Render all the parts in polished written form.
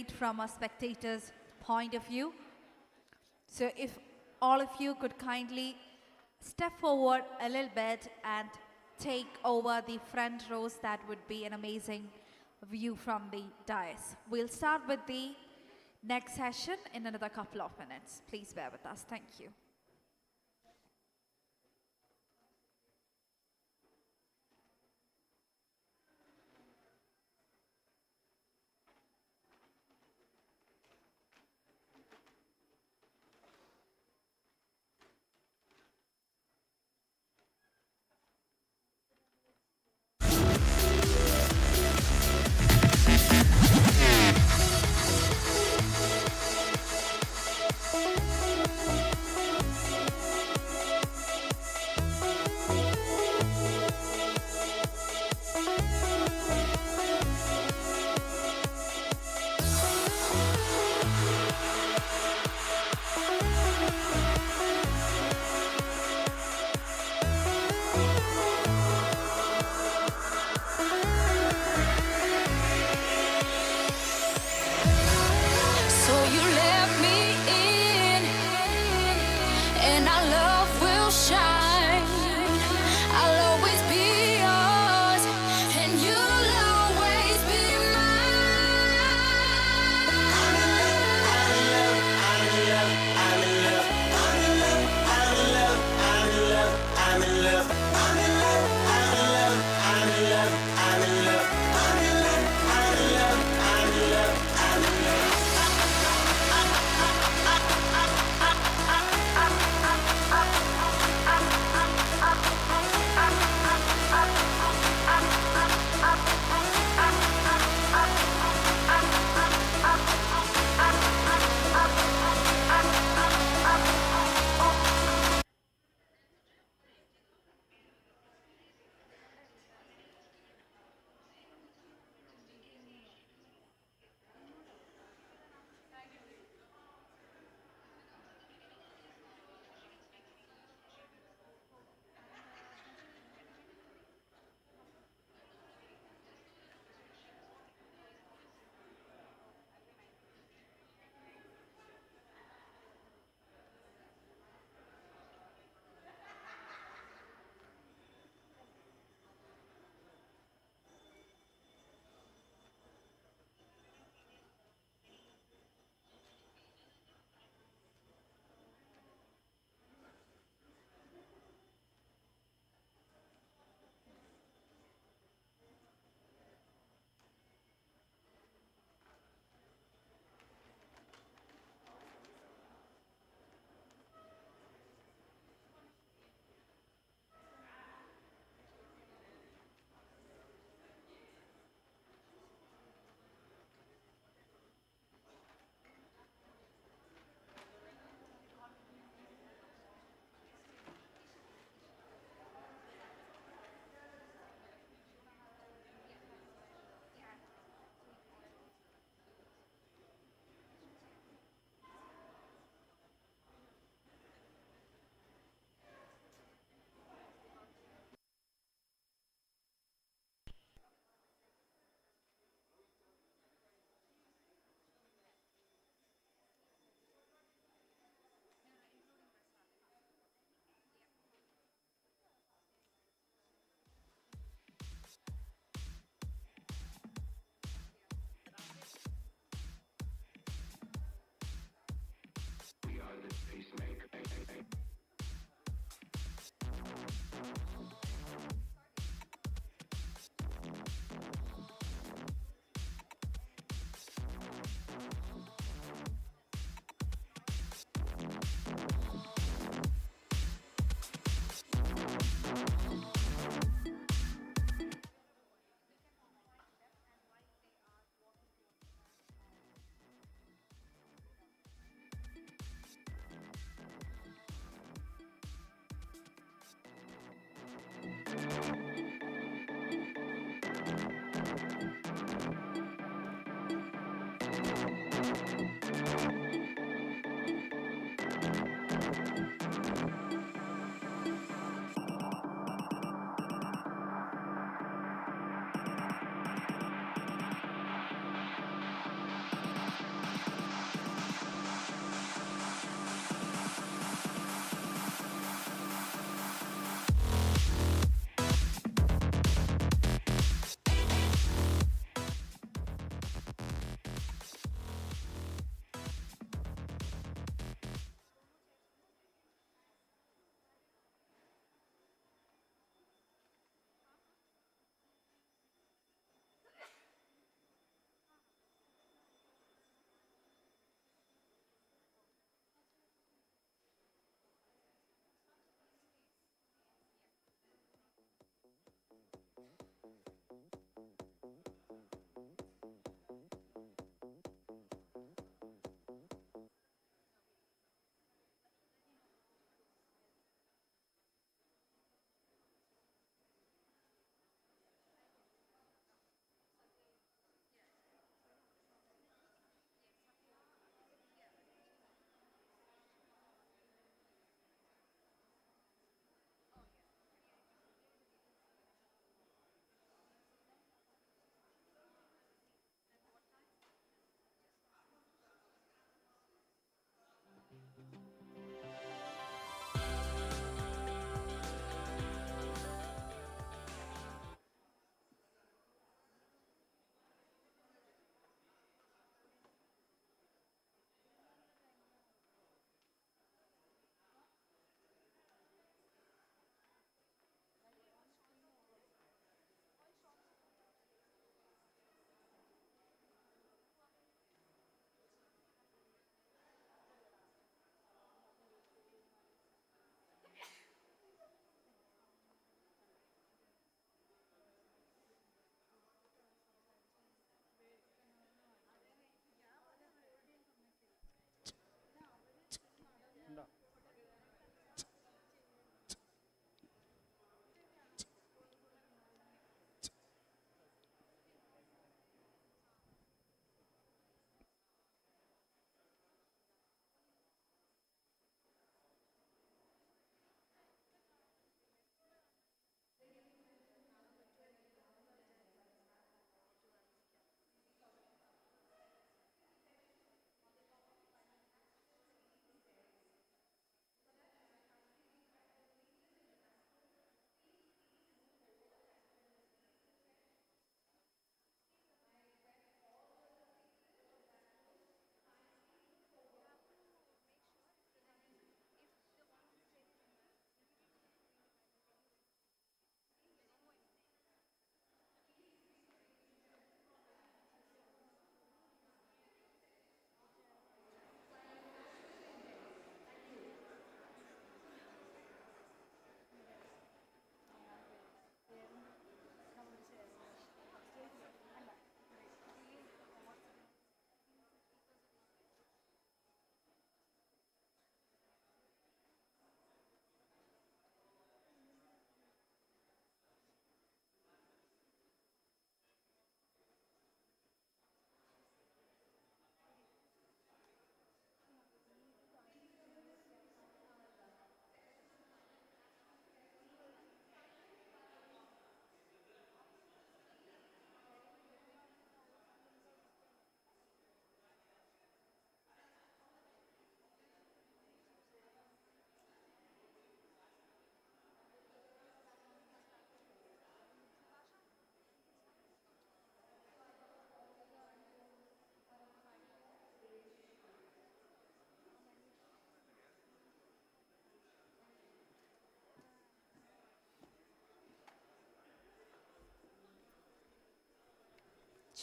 from a spectator's point of view. So if all of you could kindly step forward a little bit and take over the front rows, that would be an amazing view from the dais. We'll start with the next session in another couple of minutes. Please bear with us. Thank you.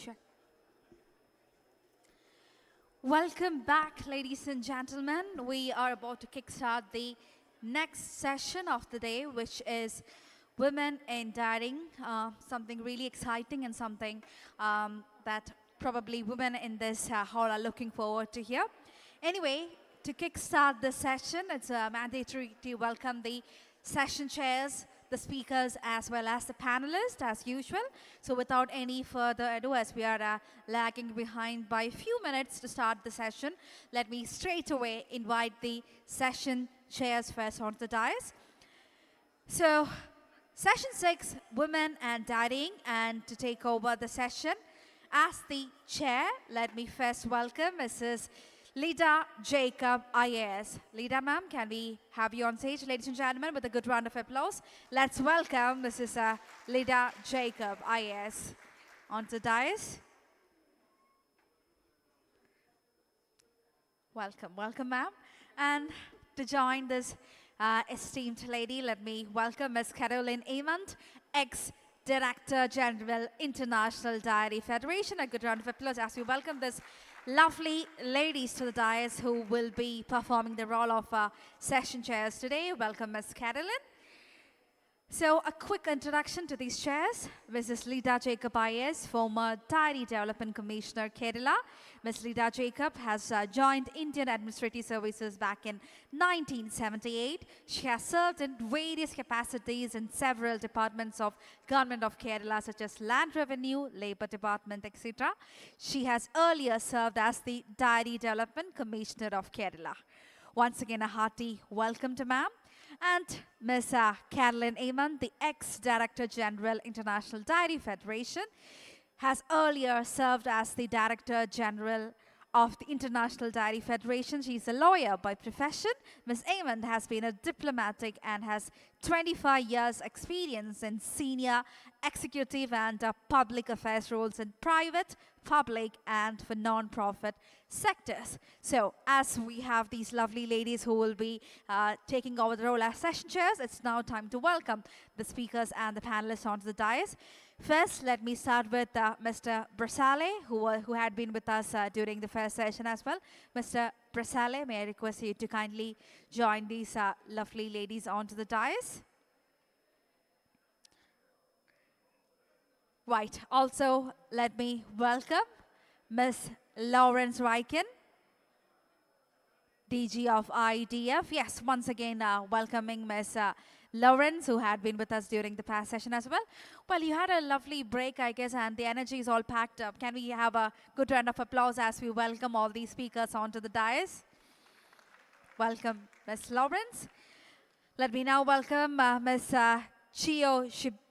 Sure. Welcome back, ladies and gentlemen. We are about to kickstart the next session of the day, which is Women in Dairying, something really exciting and something that probably women in this hall are looking forward to hear. Anyway, to kickstart the session, it's mandatory to welcome the session chairs, the speakers, as well as the panelists, as usual. So without any further ado, as we are lagging behind by a few minutes to start the session, let me straight away invite the session chairs first onto the dais. So, Session 6, Women and Dairying, and to take over the session, as the chair, let me first welcome Mrs. Lida Jacob, IAS. Lida, ma'am, can we have you on stage, ladies and gentlemen, with a good round of applause? Let's welcome Mrs. Lida Jacob, IAS, onto the dais. Welcome, welcome, ma'am. And to join this esteemed lady, let me welcome Ms. Caroline Amond, ex-Director General, International Dairy Federation. A good round of applause as we welcome this lovely ladies to the dais who will be performing the role of session chairs today. Welcome, Ms. Caroline. So, a quick introduction to these chairs. Mrs. Lida Jacob IAS, former Dairy Development Commissioner, Kerala. Ms. Lida Jacob has joined Indian Administrative Services back in 1978. She has served in various capacities in several departments of Government of Kerala, such as Land Revenue, Labour Department, etc. She has earlier served as the Dairy Development Commissioner of Kerala. Once again, a hearty welcome to ma'am. And Ms. Caroline Amon, the ex-Director General, International Dairy Federation, has earlier served as the Director General of the International Dairy Federation. She's a lawyer by profession. Ms. Amon has been a diplomatic and has 25 years experience in senior executive and public affairs roles in private, public, and for non-profit sectors. So as we have these lovely ladies who will be taking over the role as session chairs, it's now time to welcome the speakers and the panelists onto the dais. First, let me start with Mr. Brasale, who had been with us during the first session as well. Mr. Brasale, may I request you to kindly join these lovely ladies onto the dais? Right. Also, let me welcome Ms. Lawrence Riken, DG of IDF. Yes, once again, welcoming Ms. Lawrence, who had been with us during the past session as well. Well, you had a lovely break, I guess, and the energy is all packed up. Can we have a good round of applause as we welcome all these speakers onto the dais? Welcome, Ms. Lawrence. Let me now welcome Ms. Chio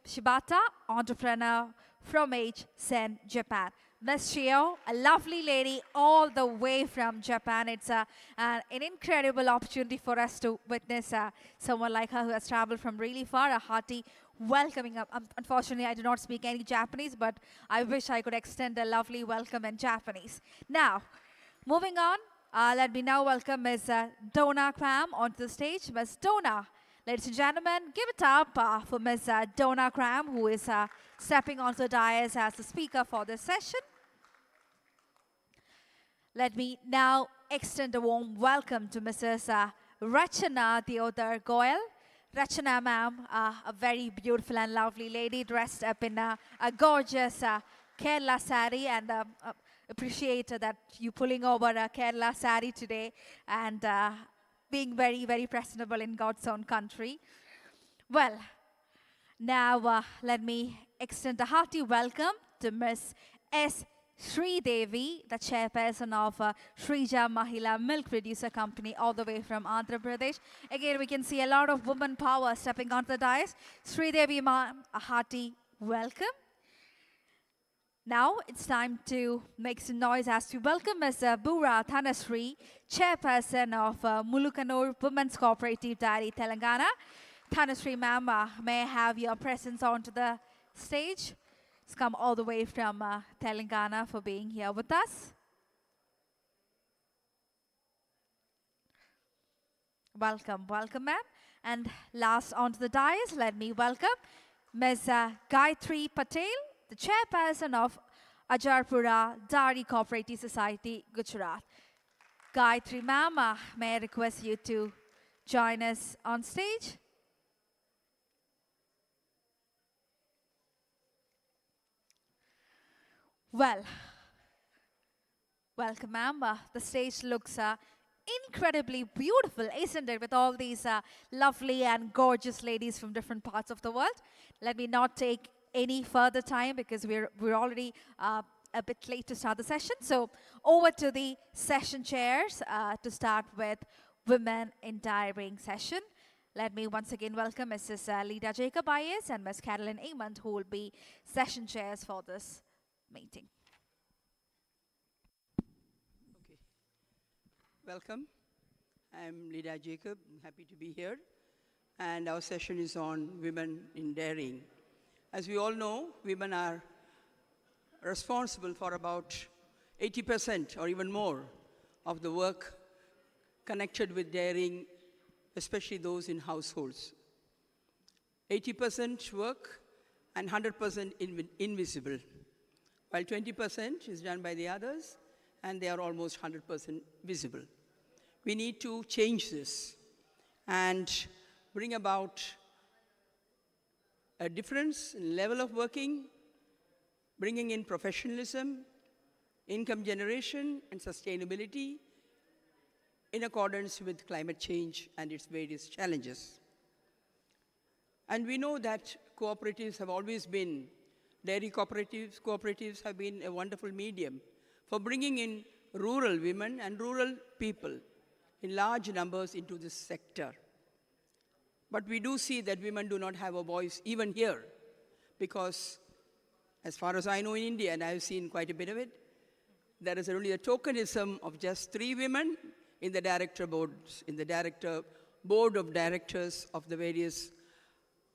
Shibata, entrepreneur from Sen, Japan. Ms. Chio, a lovely lady all the way from Japan. It's an incredible opportunity for us to witness someone like her who has traveled from really far. A hearty welcoming. Unfortunately, I do not speak any Japanese, but I wish I could extend a lovely welcome in Japanese. Now, moving on, let me now welcome Ms. Donna Cram onto the stage. Ms. Donna, ladies and gentlemen, give it up for Ms. Donna Cram, who is stepping onto the dais as the speaker for this session. Let me now extend a warm welcome to Mrs. Rachana Theodore Goel. Rachana, ma'am, a very beautiful and lovely lady dressed up in a gorgeous Kerala sari, and appreciate that you pulling over a Kerala sari today and being very, very presentable in God's own country. Well, now let me extend a hearty welcome to Ms. S. Sridevi, the chairperson of Shreeja Mahila Milk Producer Company, all the way from Andhra Pradesh. Again, we can see a lot of woman power stepping onto the dais. Sridevi, ma'am, a hearty welcome. Now it's time to make some noise as we welcome Ms. Bura Thanasri, chairperson of Mulukanur Women's Cooperative Dairy, Telangana. Thanasri, ma'am, may I have your presence onto the stage? It's come all the way from Telangana for being here with us. Welcome, welcome, ma'am. And last onto the dais, let me welcome Ms. Gayatri Patel, the chairperson of Ajarpura Dairy Cooperative Society, Gujarat. Gayatri Mama, may I request you to join us on stage? Well, welcome, Mama. The stage looks incredibly beautiful, isn't it, with all these lovely and gorgeous ladies from different parts of the world. Let me not take any further time because we're already a bit late to start the session. So over to the session chairs to start with Women in Dairying session. Let me once again welcome Mrs. Lida Jacob IAS and Ms. Carolyn Amond, who will be session chairs for this meeting. Okay. Welcome. I'm Lida Jacob. I'm happy to be here. And our session is on women in dairying. As we all know, women are responsible for about 80% or even more of the work connected with dairying, especially those in households. 80% work and 100% invisible, while 20% is done by the others, and they are almost 100% visible. We need to change this and bring about a difference in level of working, bringing in professionalism, income generation, and sustainability in accordance with climate change and its various challenges. And we know that cooperatives have always been, dairy cooperatives have been a wonderful medium for bringing in rural women and rural people in large numbers into this sector. But we do see that women do not have a voice even here, because as far as I know in India, and I've seen quite a bit of it, there is only a tokenism of just 3 women in the director boards, in the board of directors of the various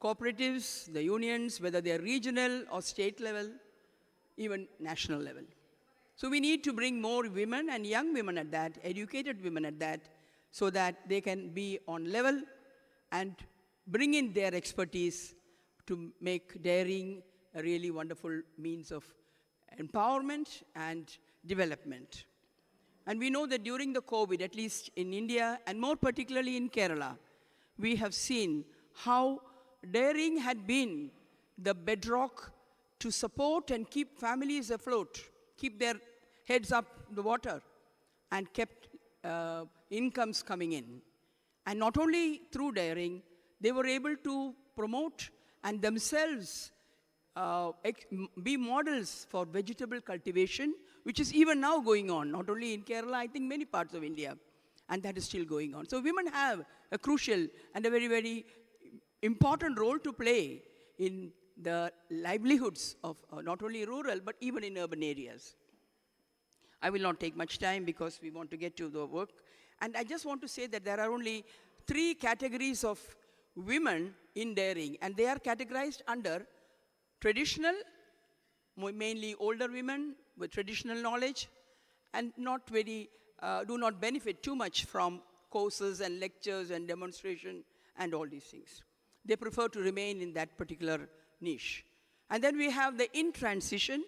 cooperatives, the unions, whether they're regional or state level, even national level. So we need to bring more women and young women at that, educated women at that, so that they can be on level and bring in their expertise to make dairying a really wonderful means of empowerment and development. And we know that during the COVID, at least in India, and more particularly in Kerala, we have seen how dairying had been the bedrock to support and keep families afloat, keep their heads up the water, and kept incomes coming in. And not only through dairying, they were able to promote and themselves be models for vegetable cultivation, which is even now going on, not only in Kerala, I think many parts of India, and that is still going on. So women have a crucial and a very, very important role to play in the livelihoods of not only rural, but even in urban areas. I will not take much time because we want to get to the work. And I just want to say that there are only 3 categories of women in dairying, and they are categorized under traditional, mainly older women with traditional knowledge, and not very, do not benefit too much from courses and lectures and demonstration and all these things. They prefer to remain in that particular niche. And then we have the in transition,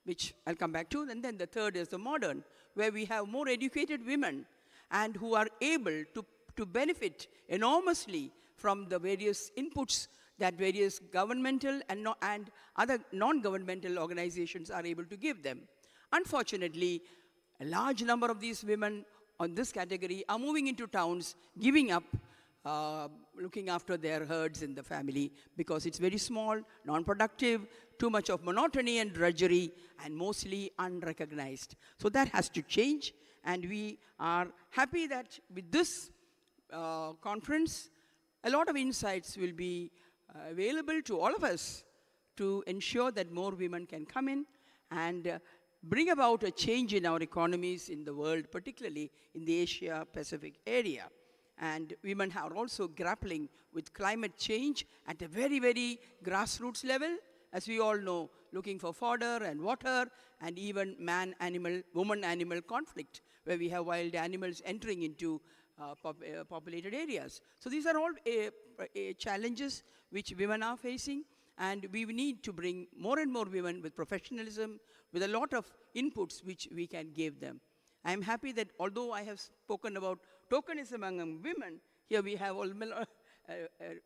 which I'll come back to, and then the third is the modern, where we have more educated women and who are able to benefit enormously from the various inputs that various governmental and other non-governmental organizations are able to give them. Unfortunately, a large number of these women on this category are moving into towns, giving up looking after their herds in the family because it's very small, non-productive, too much of monotony and drudgery, and mostly unrecognized. So that has to change, and we are happy that with this conference, a lot of insights will be available to all of us to ensure that more women can come in and bring about a change in our economies in the world, particularly in the Asia-Pacific area. And women are also grappling with climate change at a very, very grassroots level, as we all know, looking for fodder and water, and even man-animal, woman-animal conflict, where we have wild animals entering into populated areas. So these are all challenges which women are facing, and we need to bring more and more women with professionalism, with a lot of inputs which we can give them. I'm happy that although I have spoken about tokenism among women, here we have an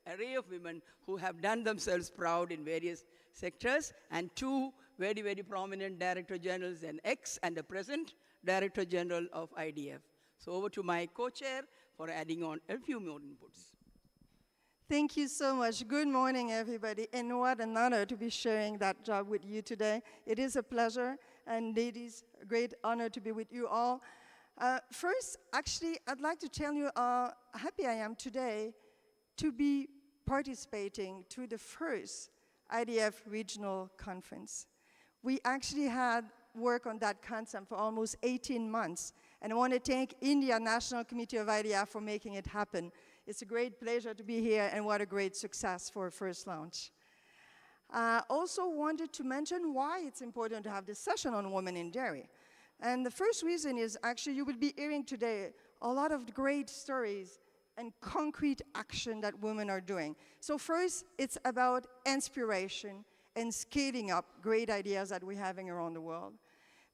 array of women who have done themselves proud in various sectors, and two very, very prominent Director Generals, an ex and a present Director General of IDF. So over to my co-chair for adding on a few more inputs. Thank you so much. Good morning, everybody. And what an honor to be sharing that job with you today. It is a pleasure, and it is a great honor to be with you all. First, actually, I'd like to tell you how happy I am today to be participating to the first IDF regional conference. We actually had work on that concept for almost 18 months, and I want to thank India National Committee of IDF for making it happen. It's a great pleasure to be here, and what a great success for a first launch. Also wanted to mention why it's important to have this session on women in dairy. And the first reason is actually you will be hearing today a lot of great stories and concrete action that women are doing. So first, it's about inspiration and scaling up great ideas that we're having around the world.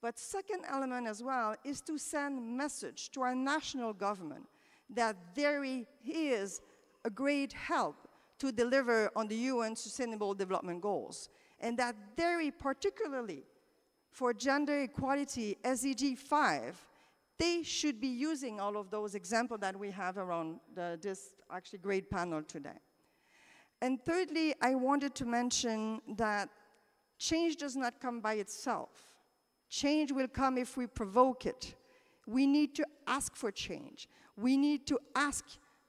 But second element as well is to send message to our national government that dairy is a great help to deliver on the UN Sustainable Development Goals. And that dairy, particularly for gender equality, SDG 5, they should be using all of those examples that we have around this actually great panel today. And thirdly, I wanted to mention that change does not come by itself. Change will come if we provoke it. We need to ask for change. We need to ask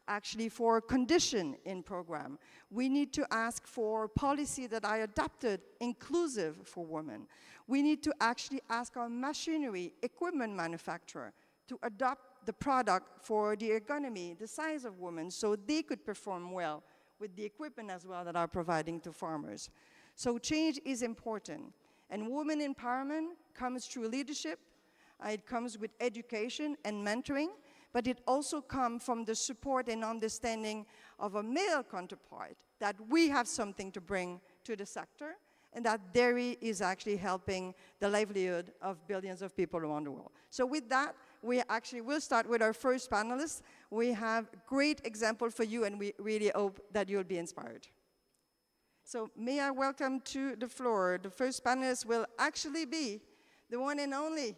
actually for condition in program. We need to ask for policy that are adapted, inclusive for women. We need to actually ask our machinery, equipment manufacturer to adopt the product for the economy, the size of women, so they could perform well with the equipment as well that are providing to farmers. So change is important. And women empowerment comes through leadership. It comes with education and mentoring, but it also comes from the support and understanding of a male counterpart that we have something to bring to the sector, and that dairy is actually helping the livelihood of billions of people around the world. So with that, we actually will start with our first panelist. We have a great example for you, and we really hope that you'll be inspired. So may I welcome to the floor, the first panelist will actually be the one and only,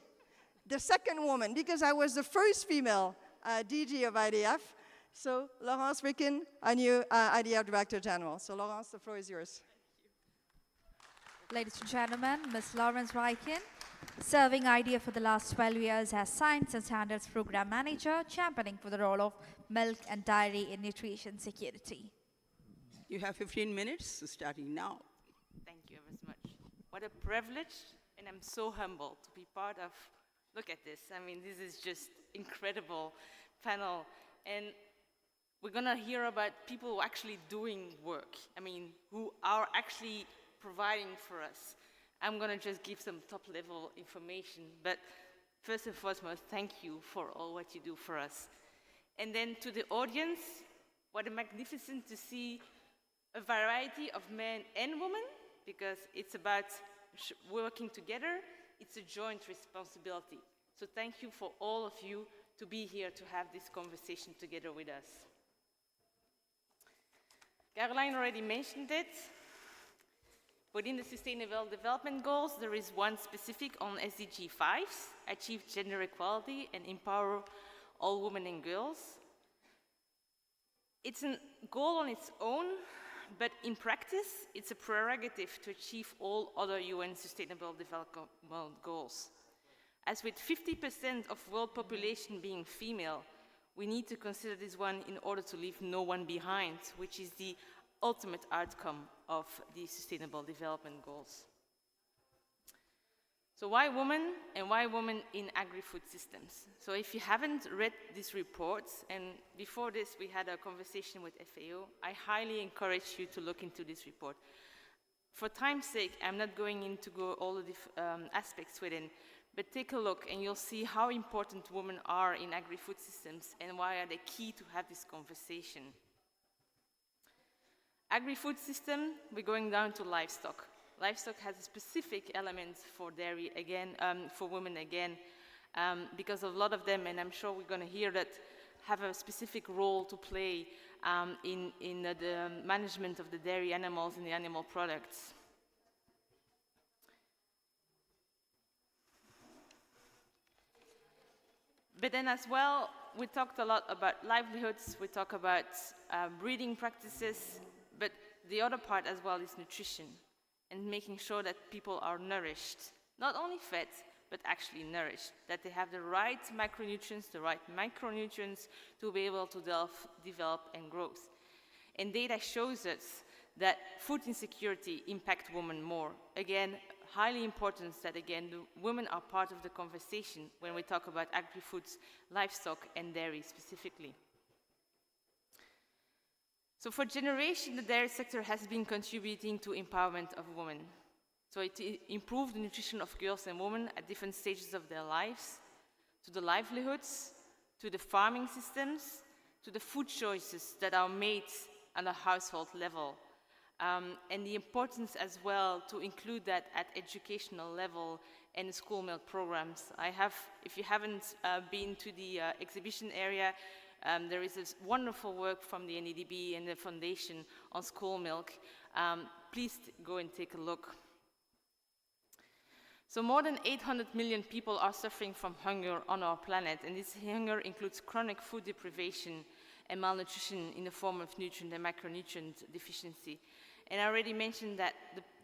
the second woman, because I was the first female DG of IDF. So Laurence Ricken, our new IDF Director General. So Laurence, the floor is yours. Ladies and gentlemen, Ms. Laurence Ricken, serving IDF for the last 12 years as Science and Standards Program Manager, championing for the role of milk and dairy in nutrition security. You have 15 minutes, starting now. Thank you very much. What a privilege, and I'm so humbled to be part of, look at this. I mean, this is just incredible panel. And we're gonna hear about people who are actually doing work. I mean, who are actually providing for us. I'm gonna just give some top-level information, but first and foremost, thank you for all what you do for us. And then to the audience, what a magnificent to see a variety of men and women, because it's about working together. It's a joint responsibility. So thank you for all of you to be here to have this conversation together with us. Caroline already mentioned it. Within the Sustainable Development Goals, there is one specific on SDG 5, achieve gender equality and empower all women and girls. It's a goal on its own, but in practice, it's a prerogative to achieve all other UN Sustainable Development Goals. As with 50% of world population being female, we need to consider this one in order to leave no one behind, which is the ultimate outcome of the Sustainable Development Goals. So why women, and why women in agri-food systems? So if you haven't read these reports, and before this we had a conversation with FAO, I highly encourage you to look into this report. For time's sake, I'm not going into all the aspects within, but take a look and you'll see how important women are in agri-food systems and why are they key to have this conversation. Agri-food system, we're going down to livestock. livestock has a specific element for dairy again, for women again, because a lot of them, and I'm sure we're going to hear that, have a specific role to play in the management of the dairy animals and the animal products. But then as well, we talked a lot about livelihoods, we talk about breeding practices, but the other part as well is nutrition and making sure that people are nourished, not only fed, but actually nourished, that they have the right macronutrients, the right micronutrients to be able to develop and grow. And data shows us that food insecurity impacts women more. Again, highly important that, again, the women are part of the conversation when we talk about agri-foods, livestock, and dairy specifically. So for generations, the dairy sector has been contributing to empowerment of women. So it improved the nutrition of girls and women at different stages of their lives, to the livelihoods, to the farming systems, to the food choices that are made on a household level. And the importance as well to include that at educational level and the school milk programs. If you haven't been to the exhibition area, there is this wonderful work from the NEDB and the foundation on school milk. Please go and take a look. So more than 800 million people are suffering from hunger on our planet, and this hunger includes chronic food deprivation and malnutrition in the form of nutrient and macronutrient deficiency. And I already mentioned that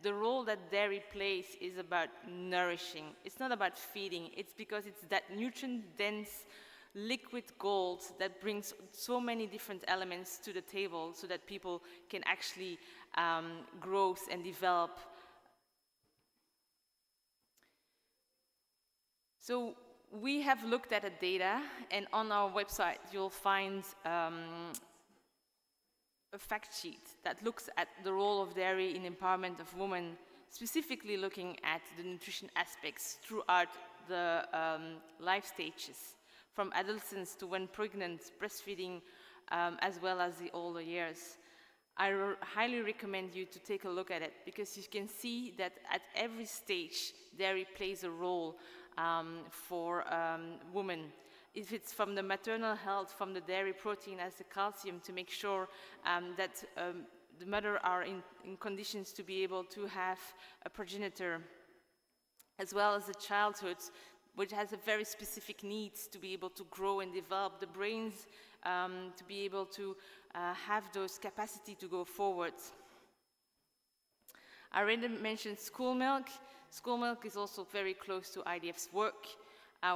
the role that dairy plays is about nourishing. It's not about feeding. It's because it's that nutrient-dense liquid gold that brings so many different elements to the table so that people can actually grow and develop. So we have looked at the data, and on our website you'll find a fact sheet that looks at the role of dairy in empowerment of women, specifically looking at the nutrition aspects throughout the life stages, from adolescence to when pregnant, breastfeeding, as well as the older years. I highly recommend you to take a look at it, because you can see that at every stage dairy plays a role for women. If it's from the maternal health, from the dairy protein as the calcium, to make sure that the mother are in conditions to be able to have a progenitor, as well as the childhood, which has a very specific needs to be able to grow and develop the brains, to be able to have those capacity to go forward. I already mentioned school milk. School milk is also very close to IDF's work.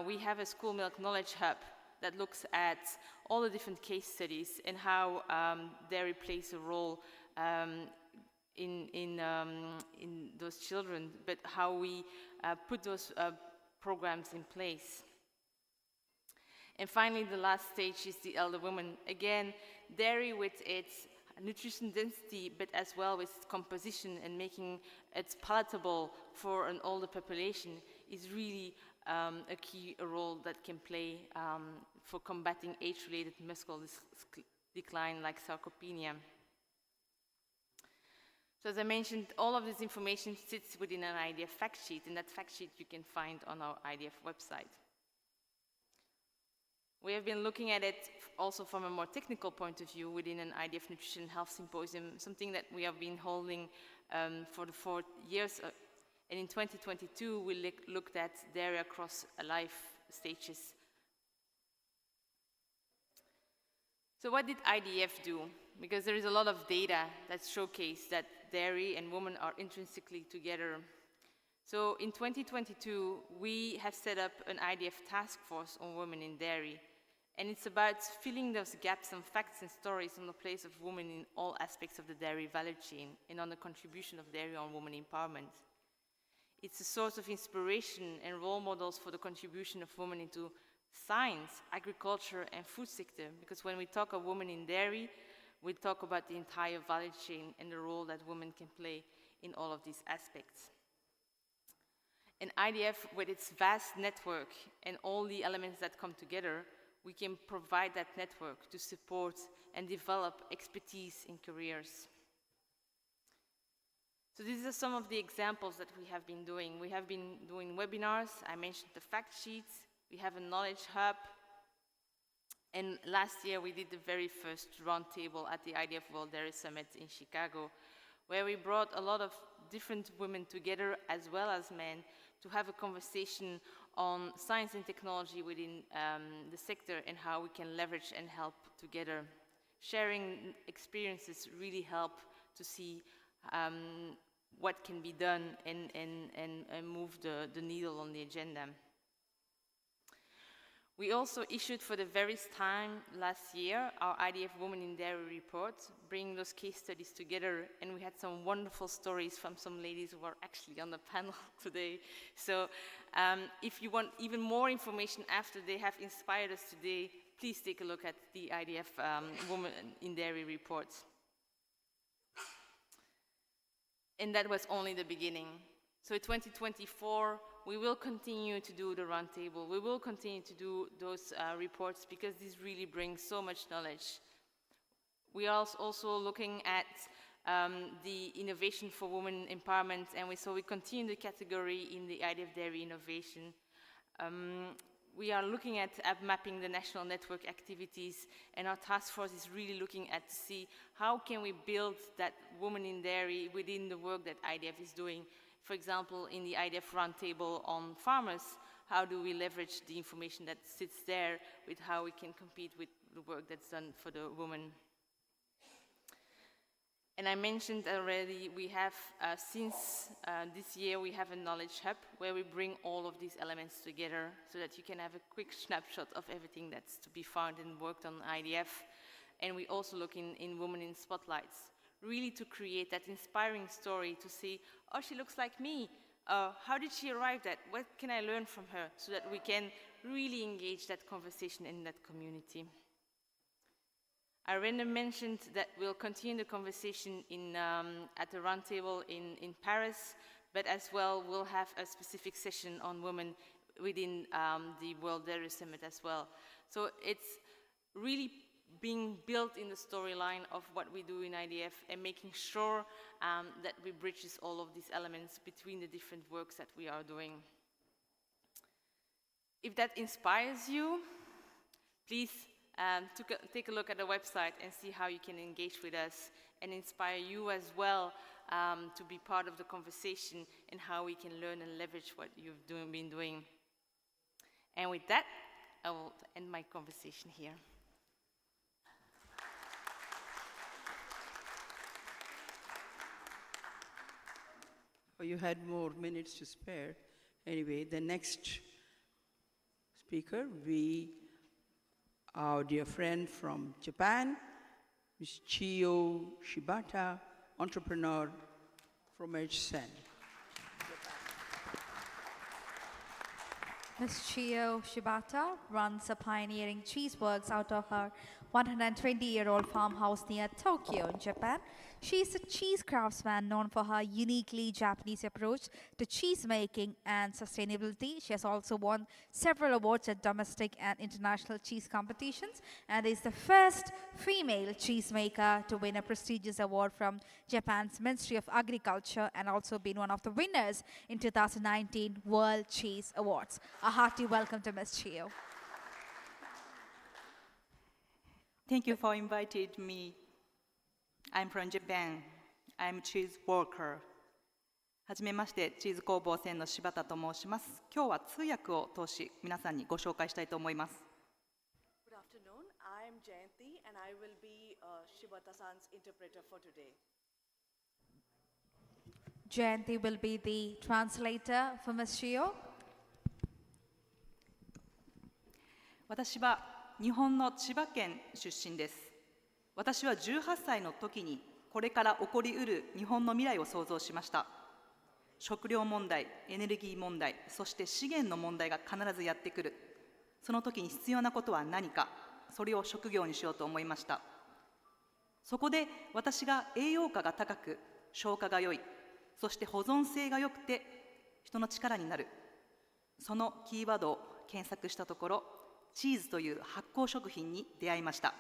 We have a school milk knowledge hub that looks at all the different case studies and how dairy plays a role in those children, but how we put those programs in place. And finally, the last stage is the elder woman. Again, dairy with its nutrition density, but as well with its composition and making it palatable for an older population, is really a key role that can play for combating age-related muscle decline like sarcopenia. So as I mentioned, all of this information sits within an IDF fact sheet, and that fact sheet you can find on our IDF website. We have been looking at it also from a more technical point of view within an IDF Nutrition Health Symposium, something that we have been holding for the 4 years. And in 2022, we looked at dairy across life stages. So what did IDF do? Because there is a lot of data that showcase that dairy and women are intrinsically together. So in 2022, we have set up an IDF task force on women in dairy. And it's about filling those gaps and facts and stories on the place of women in all aspects of the dairy value chain and on the contribution of dairy on women empowerment. It's a source of inspiration and role models for the contribution of women into science, agriculture, and food sector, because when we talk of women in dairy, we talk about the entire value chain and the role that women can play in all of these aspects. And IDF, with its vast network and all the elements that come together, we can provide that network to support and develop expertise in careers. So these are some of the examples that we have been doing. We have been doing webinars. I mentioned the fact sheets. We have a knowledge hub. And last year, we did the very first roundtable at the IDF World Dairy Summit in Chicago, where we brought a lot of different women together, as well as men, to have a conversation on science and technology within the sector and how we can leverage and help together. Sharing experiences really help to see what can be done and move the needle on the agenda. We also issued for the very first time last year our IDF Women in Dairy report, bringing those case studies together, and we had some wonderful stories from some ladies who are actually on the panel today. So if you want even more information after they have inspired us today, please take a look at the IDF Women in Dairy report. And that was only the beginning. So in 2024, we will continue to do the roundtable. We will continue to do those reports because this really brings so much knowledge. We are also looking at the innovation for women empowerment, and we continue the category in the IDF Dairy Innovation. We are looking at mapping the national network activities, and our task force is really looking at to see how can we build that woman in dairy within the work that IDF is doing. For example, in the IDF roundtable on farmers, how do we leverage the information that sits there with how we can compete with the work that's done for the woman? And I mentioned already, we have, since this year, we have a knowledge hub where we bring all of these elements together so that you can have a quick snapshot of everything that's to be found and worked on IDF. And we also look in Women in Spotlights, really to create that inspiring story to see, oh, she looks like me. How did she arrive at? What can I learn from her? So that we can really engage that conversation in that community. I already mentioned that we'll continue the conversation at the roundtable in Paris, but as well we'll have a specific session on women within the World Dairy Summit as well. So it's really being built in the storyline of what we do in IDF and making sure that we bridges all of these elements between the different works that we are doing. If that inspires you, please take a look at the website and see how you can engage with us and inspire you as well to be part of the conversation and how we can learn and leverage what you've been doing. And with that, I will end my conversation here. Oh, you had more minutes to spare. Anyway, the next speaker, our dear friend from Japan, Ms. Chiyo Shibata, entrepreneur from Sen. Ms. Chiyo Shibata runs a pioneering cheese works out of her 120-year-old farmhouse near Tokyo in Japan. She is a cheese craftsman known for her uniquely Japanese approach to cheese making and sustainability. She has also won several awards at domestic and international cheese competitions and is the first female cheesemaker to win a prestigious award from Japan's Ministry of Agriculture and also been one of the winners in 2019 World Cheese Awards. A hearty welcome to Ms. Chiyo. Thank you for inviting me. I'm from Japan. I'm cheese worker. はじめまして、チーズ工房専の柴田と申します。今日は通訳を通し、皆さんにご紹介したいと思います。Good afternoon. I'm Jayanti and I will be Shibata-san's interpreter for today. Jayanti will be the translator for Ms. Chiyo. 私は日本の千葉県出身です。私は18歳の時にこれから起こりうる日本の未来を想像しました。食料問題、エネルギー問題、そして資源の問題が必ずやってくる。その時に必要なことは何か、それを職業にしようと思いました。そこで私が栄養価が高く、消化が良い、そして保存性が良くて人の力になる。そのキーワードを検索したところ、チーズという発酵食品に出会いました。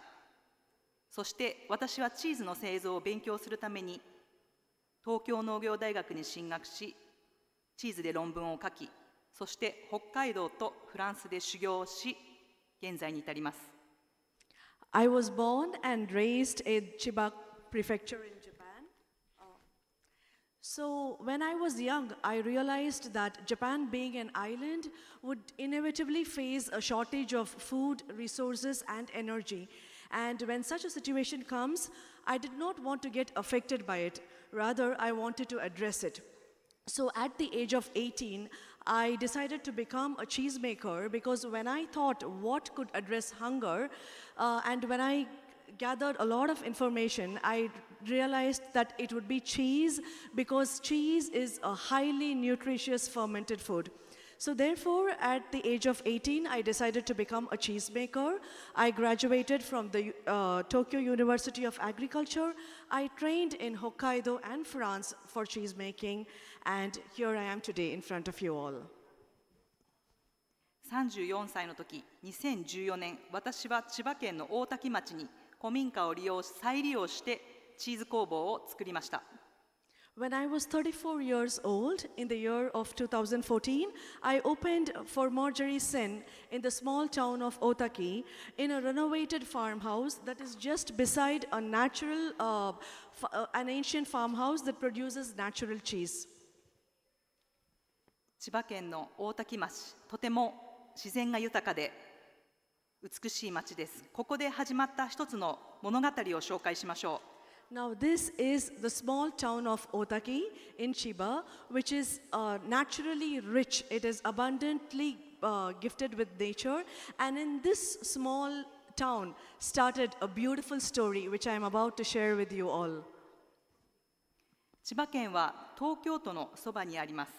そして私はチーズの製造を勉強するために東京農業大学に進学し、チーズで論文を書き、そして北海道とフランスで修行をし、現在に至ります。I was born and raised in Chiba Prefecture in Japan. So when I was young, I realized that Japan, being an island, would inevitably face a shortage of food, resources, and energy. And when such a situation comes, I did not want to get affected by it. Rather, I wanted to address it. So at the age of 18, I decided to become a cheesemaker because when I thought what could address hunger, and when I gathered a lot of information, I realized that it would be cheese because cheese is a highly nutritious fermented food. So therefore, at the age of 18, I decided to become a cheesemaker. I graduated from the Tokyo University of Agriculture. I trained in Hokkaido and France for cheesemaking, and here I am today in front of you all. 34歳の時、2014年、私は千葉県の大多喜町に古民家を再利用してチーズ工房を作りました。When I was 34 years old, in the year of 2014, I opened for Marjorie Sen in the small town of Otaki in a renovated farmhouse that is just beside a an ancient farmhouse that produces natural cheese. 千葉県の大多喜町、とても自然が豊かで美しい町です。ここで始まった一つの物語を紹介しましょう。Now, this is the small town of Otaki in Chiba, which is naturally rich. It is abundantly gifted with nature. And in this small town started a beautiful story, which I am about to share with you all. 千葉県は東京都のそばにあります。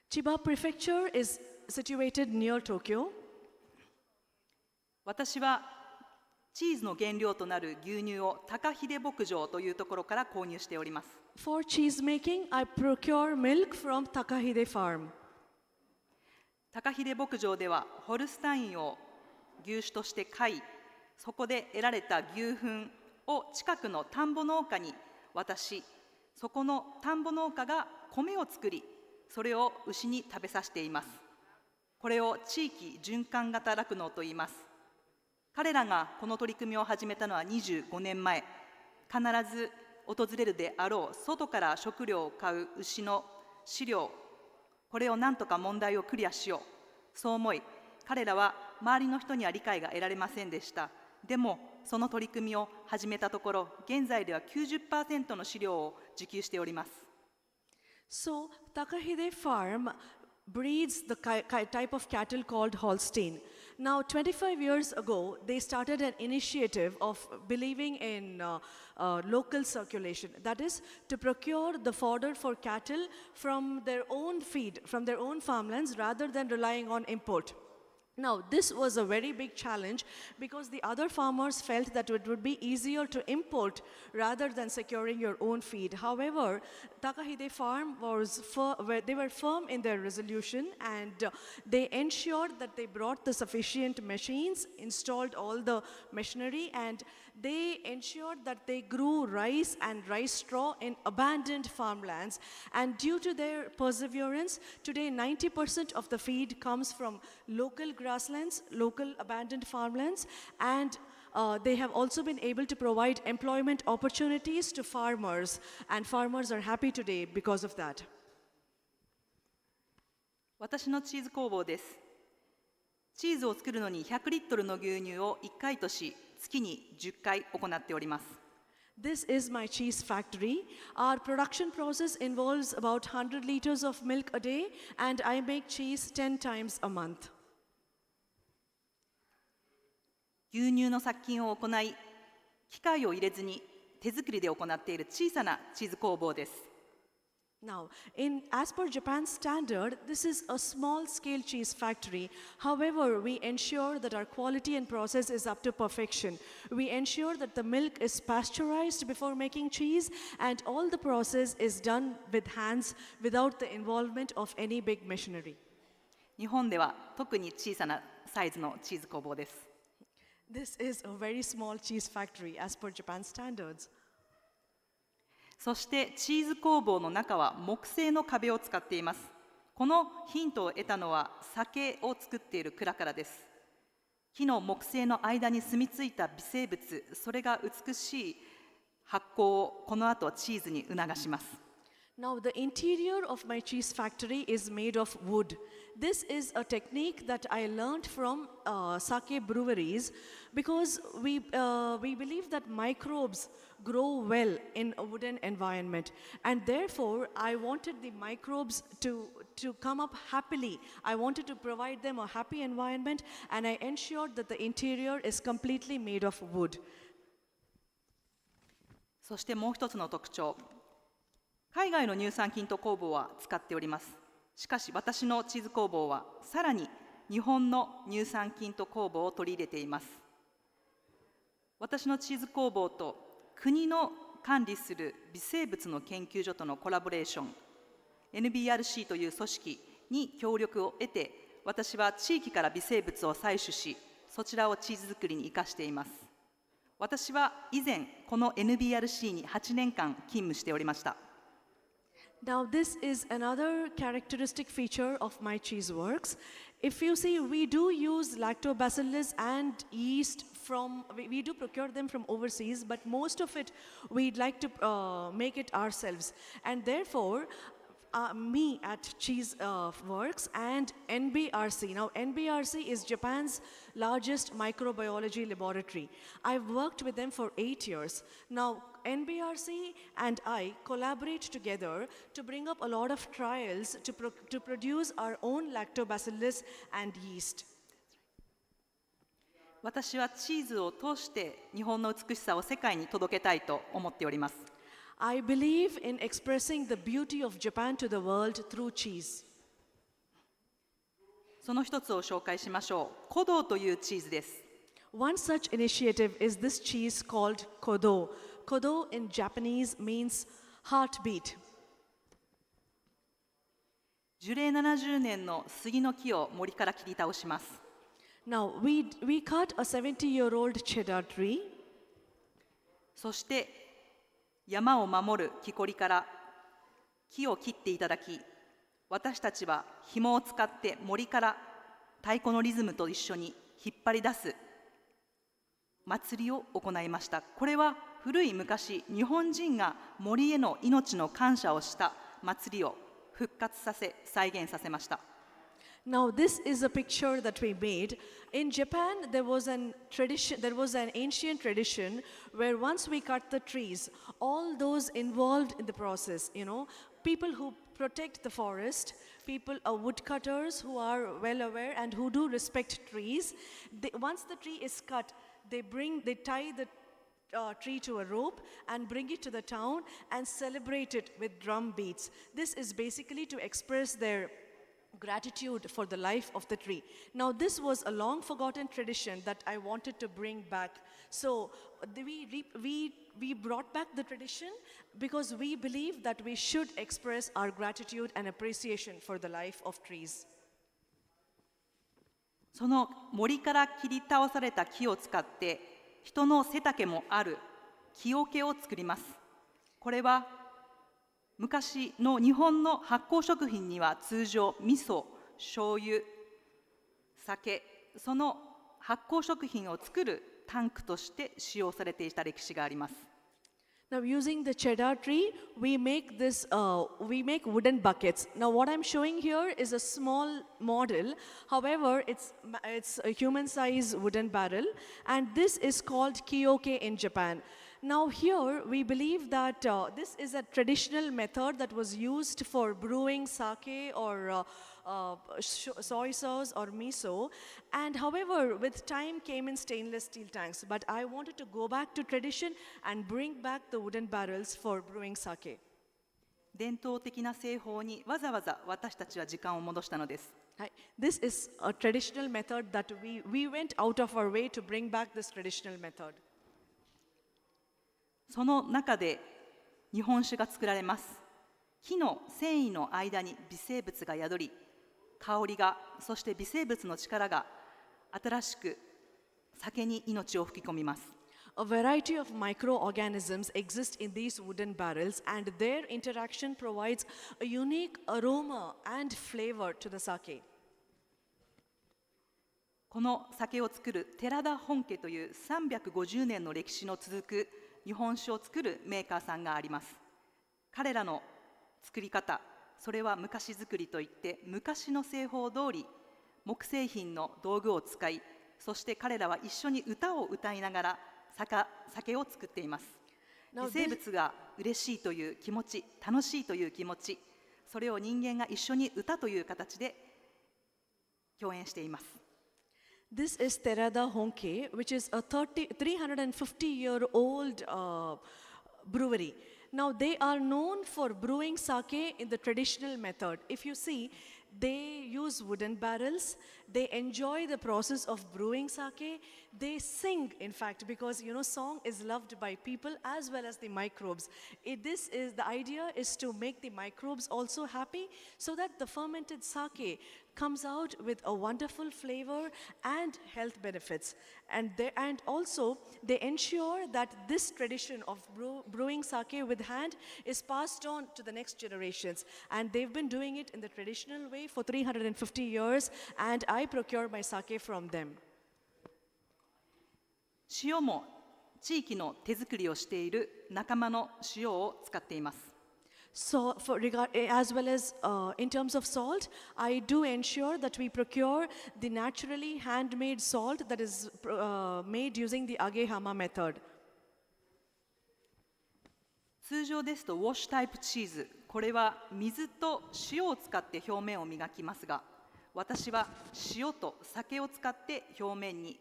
Chiba Prefecture is situated near Tokyo. 私はチーズの原料となる牛乳を高秀牧場というところから購入しております。For cheese making, I procure milk from Takahide Farm. 高秀牧場ではホルスタインを牛種として飼い、そこで得られた牛糞を近くの田んぼ農家に渡し、そこの田んぼ農家が米を作り、それを牛に食べさせています。これを地域循環型酪農と言います。彼らがこの取り組みを始めたのは25年前。必ず訪れるであろう外から食料を買う牛の飼料、これをなんとか問題をクリアしよう。そう思い、彼らは周りの人には理解が得られませんでした。でも、その取り組みを始めたところ、現在では 90% の飼料を受給しております。So, Takahide Farm breeds the type of cattle called Holstein. Now, 25 years ago, they started an initiative of believing in local circulation. That is, to procure the fodder for cattle from their own feed, from their own farmlands, rather than relying on import. Now, this was a very big challenge because the other farmers felt that it would be easier to import rather than securing your own feed. However, Takahide Farm they were firm in their resolution, and they ensured that they brought the sufficient machines, installed all the machinery, and they ensured that they grew rice and rice straw in abandoned farmlands. And due to their perseverance, today 90% of the feed comes from local grasslands, local abandoned farmlands, and they have also been able to provide employment opportunities to farmers, and farmers are happy today because of that. 私のチーズ工房です。チーズを作るのに100リットルの牛乳を1回とし、月に10回行っております。This is my cheese factory. Our production process involves about 100 liters of milk a day, and I make cheese 10 times a month. 牛乳の殺菌を行い、機械を入れずに手作りで行っている小さなチーズ工房です。Now, as per Japan's standard, this is a small-scale cheese factory. However, we ensure that our quality and process is up to perfection. We ensure that the milk is pasteurized before making cheese, and all the process is done with hands without the involvement of any big machinery. 日本では特に小さなサイズのチーズ工房です。This is a very small cheese factory as per Japan's standards. そしてチーズ工房の中は木製の壁を使っています。このヒントを得たのは酒を作っている蔵からです。木の木製の間に住み着いた微生物、それが美しい発酵をこの後チーズに促します。Now, the interior of my cheese factory is made of wood. This is a technique that I learned from sake breweries because we believe that microbes grow well in a wooden environment, and therefore I wanted the microbes to come up happily. I wanted to provide them a happy environment, and I ensured that the interior is completely made of wood. そしてもう一つの特徴、海外の乳酸菌と酵母は使っております。しかし私のチーズ工房はさらに日本の乳酸菌と酵母を取り入れています。私のチーズ工房と国の管理する微生物の研究所とのコラボレーション NBRC という組織に協力を得て、私は地域から微生物を採取し、そちらをチーズ作りに生かしています。私は以前この NBRC に8年間勤務しておりました。Now, this is another characteristic feature of my cheese works. If you see, we do use lactobacillus and yeast we do procure them from overseas, but most of it we'd like to make it ourselves. And therefore, me at Cheese Works and NBRC. Now, NBRC is Japan's largest microbiology laboratory. I've worked with them for 8 years. Now, NBRC and I collaborate together to bring up a lot of trials to produce our own lactobacillus and yeast. 私はチーズを通して日本の美しさを世界に届けたいと思っております。I believe in expressing the beauty of Japan to the world through cheese. その一つを紹介しましょう。古道というチーズです。One such initiative is this cheese called kodo. Kodo in Japanese means heartbeat. 樹齢70年の杉の木を森から切り倒します。Now, we cut a 70-year-old cheddar tree. そして山を守る木こりから木を切っていただき、私たちは紐を使って森から太鼓のリズムと一緒に引っ張り出す祭りを行いました。これは古い昔、日本人が森への命の感謝をした祭りを復活させ、再現させました。Now, this is a picture that we made. In Japan, there was an ancient tradition where once we cut the trees, all those involved in the process, people who protect the forest, people, woodcutters who are well aware and who do respect trees, once the tree is cut, they tie the tree to a rope and bring it to the town and celebrate it with drum beats. This is basically to express their gratitude for the life of the tree. Now, this was a long forgotten tradition that I wanted to bring back. So we brought back the tradition because we believe that we should express our gratitude and appreciation for the life of trees. その森から切り倒された木を使って人の背丈もある木桶を作ります。これは昔の日本の発酵食品には通常味噌、醤油、酒、その発酵食品を作るタンクとして使用されていた歴史があります。Now, using the cheddar tree, we make wooden buckets. Now, what I'm showing here is a small model. However, it's a human-sized wooden barrel, and this is called kiyoke in Japan. Now, here we believe that this is a traditional method that was used for brewing sake or soy sauce or miso, and however, with time came in stainless steel tanks. But I wanted to go back to tradition and bring back the wooden barrels for brewing sake. 伝統的な製法にわざわざ私たちは時間を戻したのです。This is a traditional method that we went out of our way to bring back this traditional method. その中で日本酒が作られます。木の繊維の間に微生物が宿り、香りが、そして微生物の力が新しく酒に命を吹き込みます。A variety of microorganisms exist in these wooden barrels, and their interaction provides a unique aroma and flavor to the sake. この酒を作る寺田本家という350年の歴史の続く日本酒を作るメーカーさんがあります。彼らの作り方、それは昔作りといって昔の製法通り木製品の道具を使い、そして彼らは一緒に歌を歌いながら酒を作っています。微生物が嬉しいという気持ち、楽しいという気持ち、それを人間が一緒に歌という形で共演しています。This is Terada Honke, which is a 350-year-old brewery. Now, they are known for brewing sake in the traditional method. If you see, they use wooden barrels. They enjoy the process of brewing sake. They sing, in fact, because song is loved by people as well as the microbes. The idea is to make the microbes also happy, so that the fermented sake comes out with a wonderful flavor and health benefits. And also they ensure that this tradition of brewing sake with hand is passed on to the next generations. And they've been doing it in the traditional way for 350 years, and I procure my sake from them. 塩も地域の手作りをしている仲間の塩を使っています。So, as well as in terms of salt, I do ensure that we procure the naturally handmade salt that is made using the agehama method. 通常ですとウォッシュタイプチーズ、これは水と塩を使って表面を磨きますが、私は塩と酒を使って表面に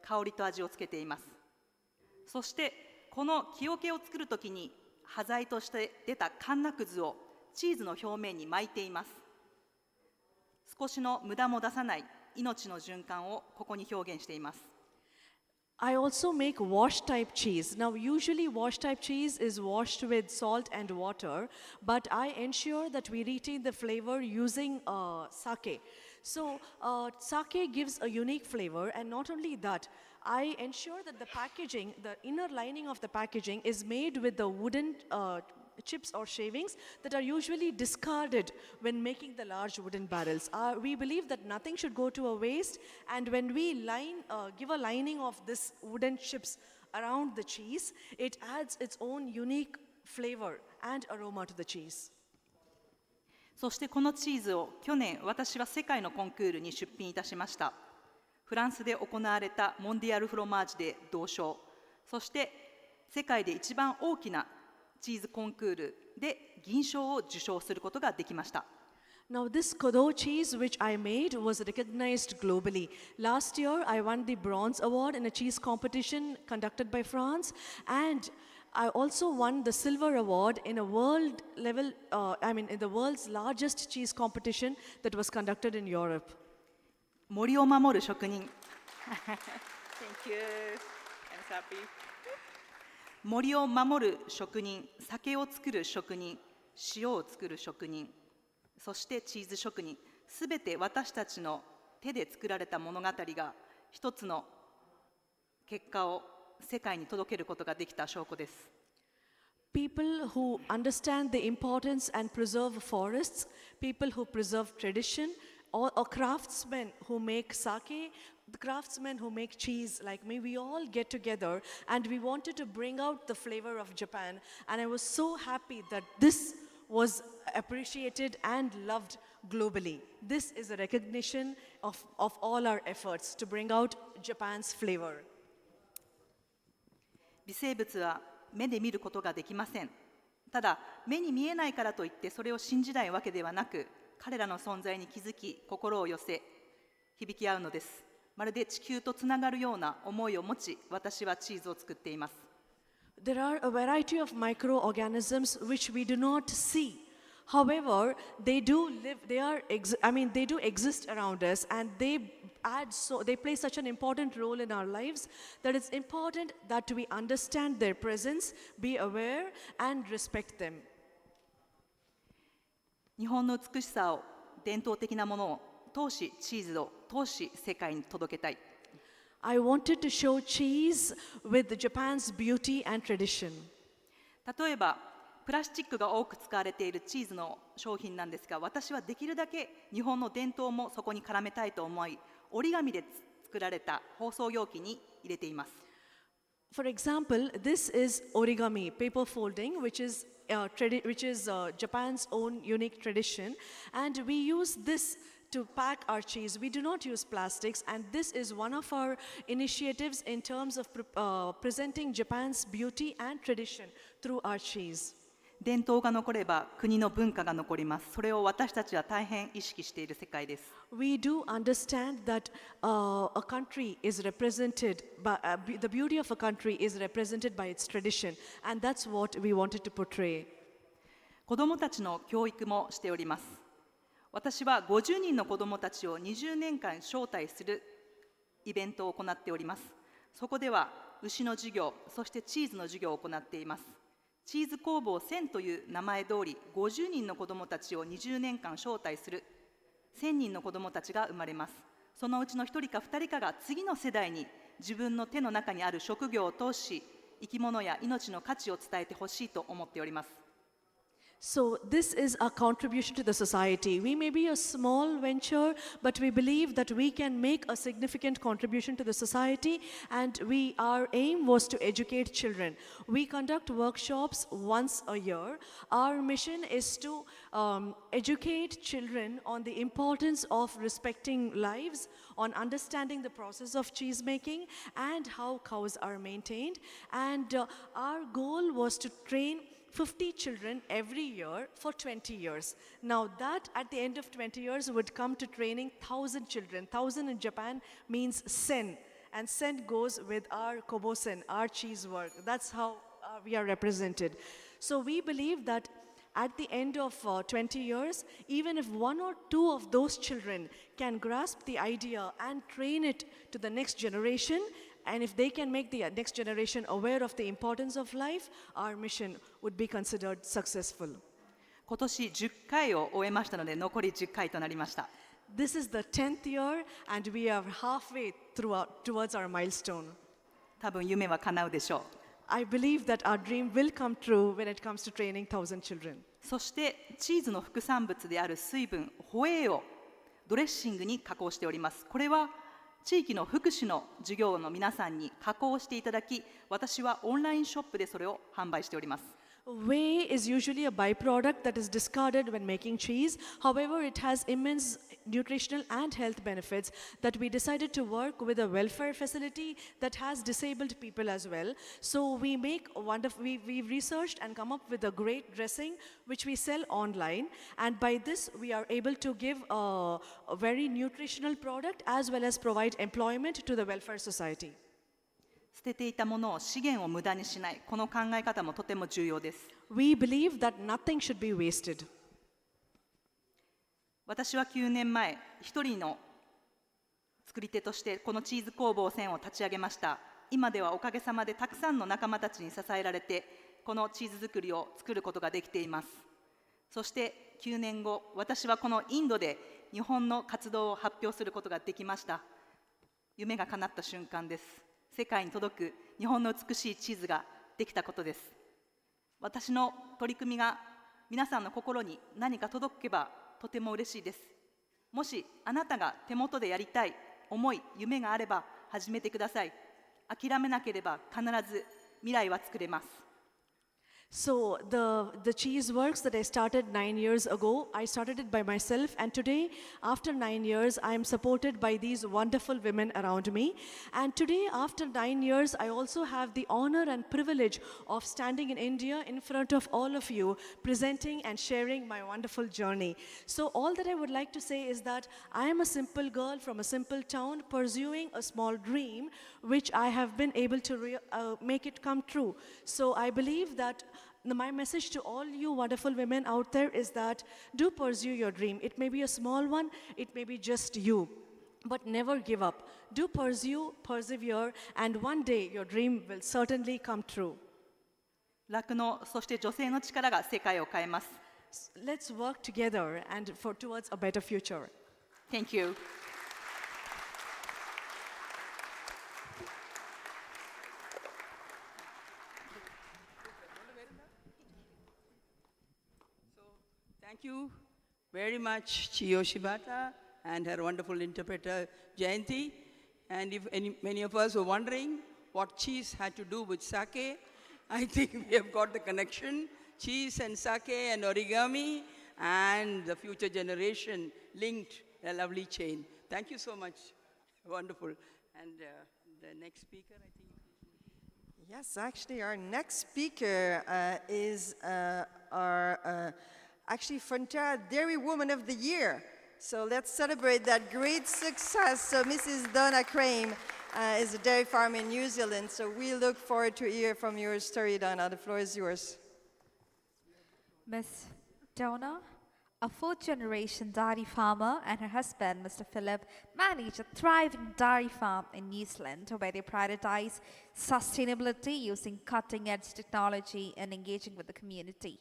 香りと味をつけています。そしてこの木桶を作るときに端材として出たカンナくずをチーズの表面に巻いています。少しの無駄も出さない命の循環をここに表現しています。I also make wash type cheese. Now, usually wash type cheese is washed with salt and water, but I ensure that we retain the flavor using sake. So, sake gives a unique flavor, and not only that, I ensure that the packaging, the inner lining of the packaging is made with the wooden chips or shavings that are usually discarded when making the large wooden barrels. We believe that nothing should go to a waste, and when we give a lining of this wooden chips around the cheese, it adds its own unique flavor and aroma to the cheese. そしてこのチーズを去年私は世界のコンクールに出品いたしました。フランスで行われたモンディアルフロマージで銅賞、そして世界で一番大きなチーズコンクールで銀賞を受賞することができました。Now, this Kodo cheese which I made was recognized globally. Last year, I won the bronze award in a cheese competition conducted by France, and I also won the silver award in a world level, in the world's largest cheese competition that was conducted in Europe. 森を守る職人。Thank you. I'm happy. 森を守る職人、酒を作る職人、塩を作る職人、そしてチーズ職人、すべて私たちの手で作られた物語が一つの結果を世界に届けることができた証拠です。People who understand the importance and preserve forests, people who preserve tradition, or craftsmen who make sake, the craftsmen who make cheese like me, we all get together and we wanted to bring out the flavor of Japan. And I was so happy that this was appreciated and loved globally. This is a recognition of all our efforts to bring out Japan's flavor. 微生物は目で見ることができません。ただ、目に見えないからといってそれを信じないわけではなく、彼らの存在に気づき、心を寄せ、響き合うのです。まるで地球とつながるような思いを持ち、私はチーズを作っています。There are a variety of microorganisms which we do not see. However, they do live, they do exist around us, and they play such an important role in our lives that it's important that we understand their presence, be aware, and respect them. 日本の美しさを、伝統的なものを通し、チーズを通し世界に届けたい。I wanted to show cheese with Japan's beauty and tradition. 例えばプラスチックが多く使われているチーズの商品なんですが、私はできるだけ日本の伝統もそこに絡めたいと思い、折り紙で作られた包装容器に入れています。For example, this is origami, paper folding, which is Japan's own unique tradition, and we use this to pack our cheese. We do not use plastics, and this is one of our initiatives in terms of presenting Japan's beauty and tradition through our cheese. 伝統が残れば国の文化が残ります。それを私たちは大変意識している世界です。We do understand that a country is represented by the beauty of a country is represented by its tradition, and that's what we wanted to portray. 子どもたちの教育もしております。私は50人の子どもたちを20年間招待するイベントを行っております。そこでは牛の授業、そしてチーズの授業を行っています。チーズ工房1000という名前通り、50人の子どもたちを20年間招待する1000人の子どもたちが生まれます。そのうちの1人か2人かが次の世代に自分の手の中にある職業を通し、生き物や命の価値を伝えてほしいと思っております。So this is our contribution to the society. We may be a small venture, but we believe that we can make a significant contribution to the society, and our aim was to educate children. We conduct workshops once a year. Our mission is to educate children on the importance of respecting lives, on understanding the process of cheese making, and how cows are maintained. And our goal was to train 50 children every year for 20 years. Now that at the end of 20 years would come to training 1,000 children. 1,000 in Japan means sen, and sen goes with our kobosen, our cheese work. That's how we are represented. So we believe that at the end of 20 years, even if one or two of those children can grasp the idea and train it to the next generation, and if they can make the next generation aware of the importance of life, our mission would be considered successful. 今年10回を終えましたので、残り10回となりました。This is the 10th year, and we are halfway towards our milestone. 多分夢は叶うでしょう。I believe that our dream will come true when it comes to training 1,000 children. そしてチーズの副産物である水分、ホエーをドレッシングに加工しております。これは地域の福祉の授業の皆さんに加工していただき、私はオンラインショップでそれを販売しております。Whey is usually a byproduct that is discarded when making cheese. However, it has immense nutritional and health benefits that we decided to work with a welfare facility that has disabled people as well. So we make we've researched and come up with a great dressing which we sell online, and by this we are able to give a very nutritional product as well as provide employment to the welfare society. 捨てていたものを資源を無駄にしない、この考え方もとても重要です。We believe that nothing should be wasted. 私は9年前、一人の作り手としてこのチーズ工房1000を立ち上げました。今ではおかげさまでたくさんの仲間たちに支えられて、このチーズ作りを作ることができています。そして9年後、私はこのインドで日本の活動を発表することができました。夢が叶った瞬間です。世界に届く日本の美しいチーズができたことです。私の取り組みが皆さんの心に何か届けばとても嬉しいです。もしあなたが手元でやりたい思い、夢があれば始めてください。諦めなければ必ず未来は作れます。So the cheese works that I started 9 years ago, I started it by myself, and today, after 9 years, I am supported by these wonderful women around me. And today, after 9 years, I also have the honor and privilege of standing in India in front of all of you, presenting and sharing my wonderful journey. So all that I would like to say is that I am a simple girl from a simple town pursuing a small dream, which I have been able to make it come true. So I believe that my message to all you wonderful women out there is that do pursue your dream. It may be a small one, it may be just you, but never give up. Do pursue, persevere, and one day your dream will certainly come true. 酪農、そして女性の力が世界を変えます。Let's work together and towards a better future. Thank you. Thank you very much, Chiyo Shibata and her wonderful interpreter, Jayanti. And if many of us were wondering what cheese had to do with sake, I think we have got the connection. Cheese and sake and origami and the future generation linked a lovely chain. Thank you so much. Wonderful. And the next speaker, I think. Yes, actually, our next speaker is our actually Frontera Dairy Woman of the Year. So let's celebrate that great success. So Mrs. Donna Crane is a dairy farmer in New Zealand. So we look forward to hear from your story, Donna. The floor is yours. Miss Donna, a fourth-generation dairy farmer, and her husband, Mr. Philip, manage a thriving dairy farm in New Zealand where they prioritize sustainability using cutting-edge technology and engaging with the community.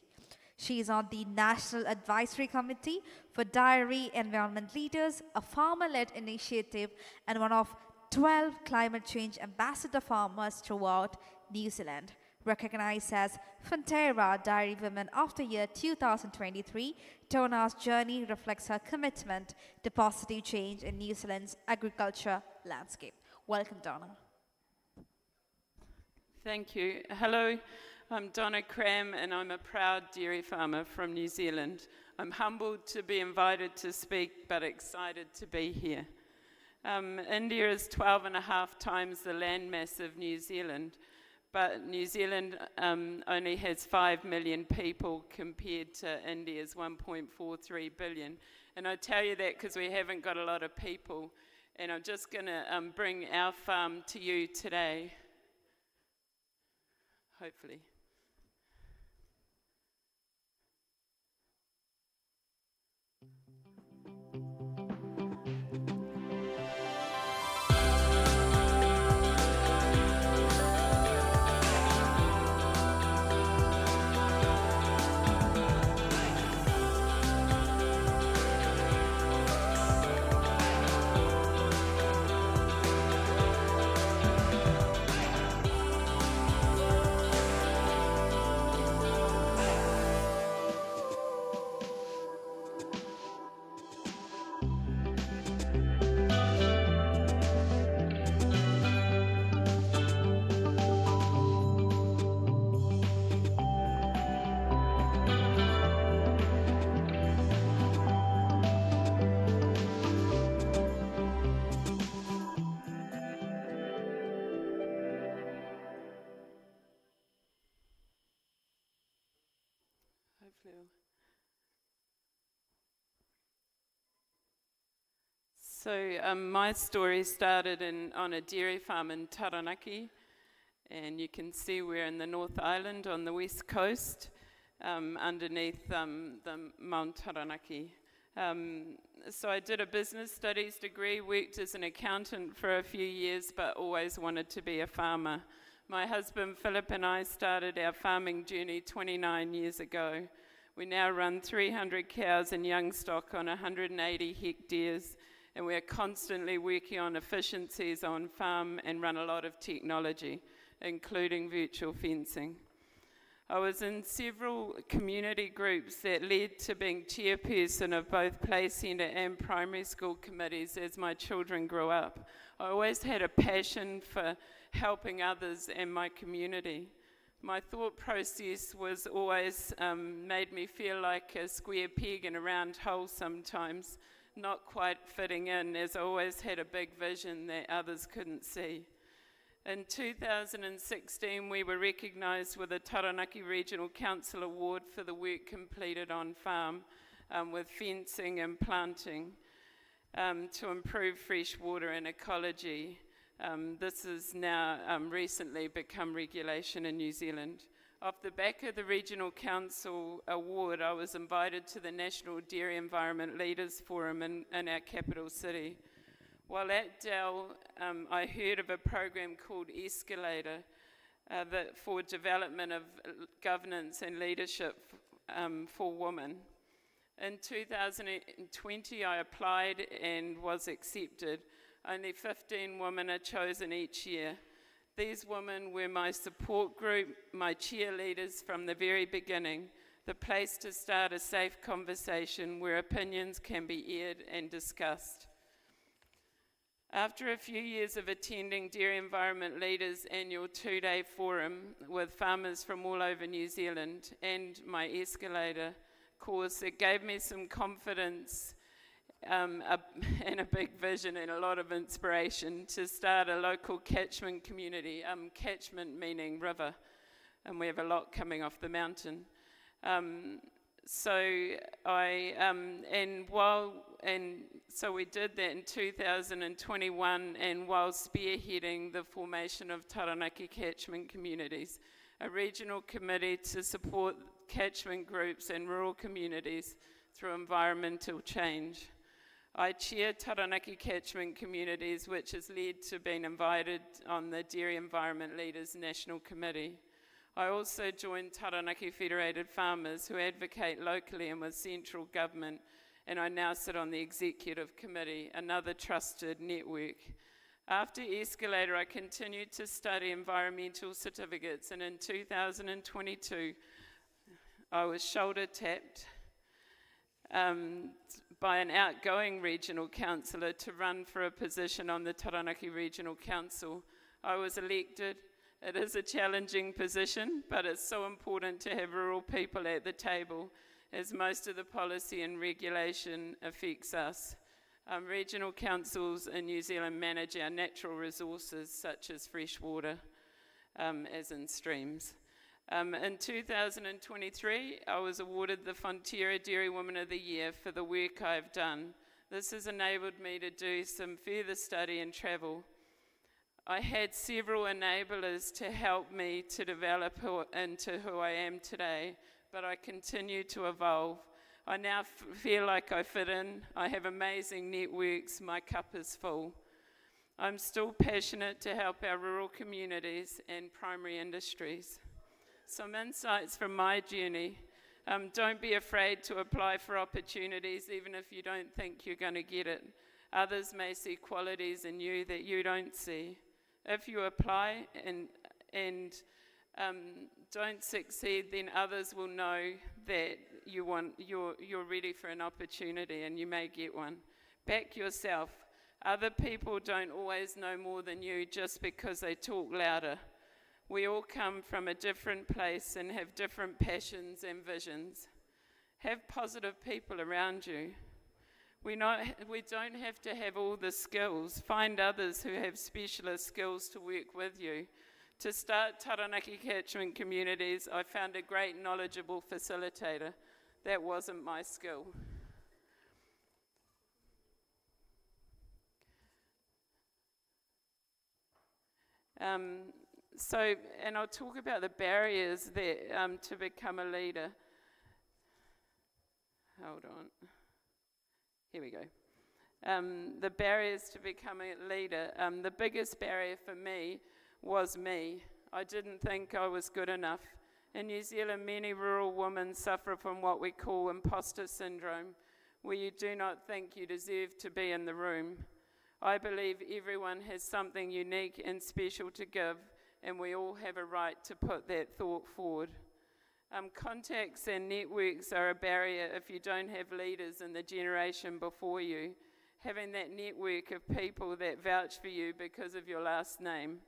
She is on the National Advisory Committee for Dairy Environment Leaders, a farmer-led initiative and one of 12 climate change ambassador farmers throughout New Zealand. Recognized as Frontera Dairy Women of the Year 2023, Donna's journey reflects her commitment to positive change in New Zealand's agriculture landscape. Welcome, Donna. Thank you. Hello, I'm Donna Cram and I'm a proud dairy farmer from New Zealand. I'm humbled to be invited to speak but excited to be here. India is 12.5 times the landmass of New Zealand, but New Zealand only has 5 million people compared to India's 1.43 billion. And I tell you that because we haven't got a lot of people. And I'm just going to bring our farm to you today, hopefully. So my story started on a dairy farm in Taranaki, and you can see we're in the North Island on the west coast, underneath the Mount Taranaki. So I did a business studies degree, worked as an accountant for a few years, but always wanted to be a farmer. My husband Philip and I started our farming journey 29 years ago. We now run 300 cows and young stock on 180 hectares, and we're constantly working on efficiencies on farm and run a lot of technology, including virtual fencing. I was in several community groups that led to being chairperson of both play centre and primary school committees as my children grew up. I always had a passion for helping others and my community. My thought process was always made me feel like a square peg in a round hole sometimes, not quite fitting in, as I always had a big vision that others couldn't see. In 2016, we were recognised with a Taranaki Regional Council Award for the work completed on farm with fencing and planting to improve fresh water and ecology. This has now recently become regulation in New Zealand. Off the back of the Regional Council Award, I was invited to the National Dairy Environment Leaders Forum in our capital city. While at Dell, I heard of a program called Escalator for development of governance and leadership for women. In 2020, I applied and was accepted. Only 15 women are chosen each year. These women were my support group, my cheerleaders from the very beginning. the place to start a safe conversation where opinions can be aired and discussed. After a few years of attending Dairy Environment Leaders' annual 2-day forum with farmers from all over New Zealand and my escalator course, it gave me some confidence and a big vision and a lot of inspiration to start a local catchment community, catchment meaning river, and we have a lot coming off the mountain. So we did that in 2021, and while spearheading the formation of Taranaki catchment communities, a regional committee to support catchment groups and rural communities through environmental change. I chair Taranaki catchment communities, which has led to being invited on the Dairy Environment Leaders National Committee. I also joined Taranaki Federated Farmers, who advocate locally and with central government, and I now sit on the executive committee, another trusted network. After Escalator, I continued to study environmental certificates, and in 2022, I was shoulder tapped by an outgoing regional councillor to run for a position on the Taranaki Regional Council. I was elected. It is a challenging position, but it's so important to have rural people at the table, as most of the policy and regulation affects us. Regional councils in New Zealand manage our natural resources, such as fresh water, as in streams. In 2023, I was awarded the Fonterra Dairy Woman of the Year for the work I've done. This has enabled me to do some further study and travel. I had several enablers to help me to develop into who I am today, but I continue to evolve. I now feel like I fit in. I have amazing networks. My cup is full. I'm still passionate to help our rural communities and primary industries. Some insights from my journey. Don't be afraid to apply for opportunities, even if you don't think you're going to get it. Others may see qualities in you that you don't see. If you apply and don't succeed, then others will know that you're ready for an opportunity, and you may get one. Back yourself. Other people don't always know more than you just because they talk louder. We all come from a different place and have different passions and visions. Have positive people around you. We don't have to have all the skills. Find others who have specialist skills to work with you. To start Taranaki catchment communities, I found a great knowledgeable facilitator. That wasn't my skill. And I'll talk about the barriers that, to become a leader. Hold on. Here we go. The barriers to becoming a leader. The biggest barrier for me was me. I didn't think I was good enough. In New Zealand, many rural women suffer from what we call imposter syndrome, where you do not think you deserve to be in the room. I believe everyone has something unique and special to give, and we all have a right to put that thought forward. Contacts and networks are a barrier if you don't have leaders in the generation before you. Having that network of people that vouch for you because of your last name.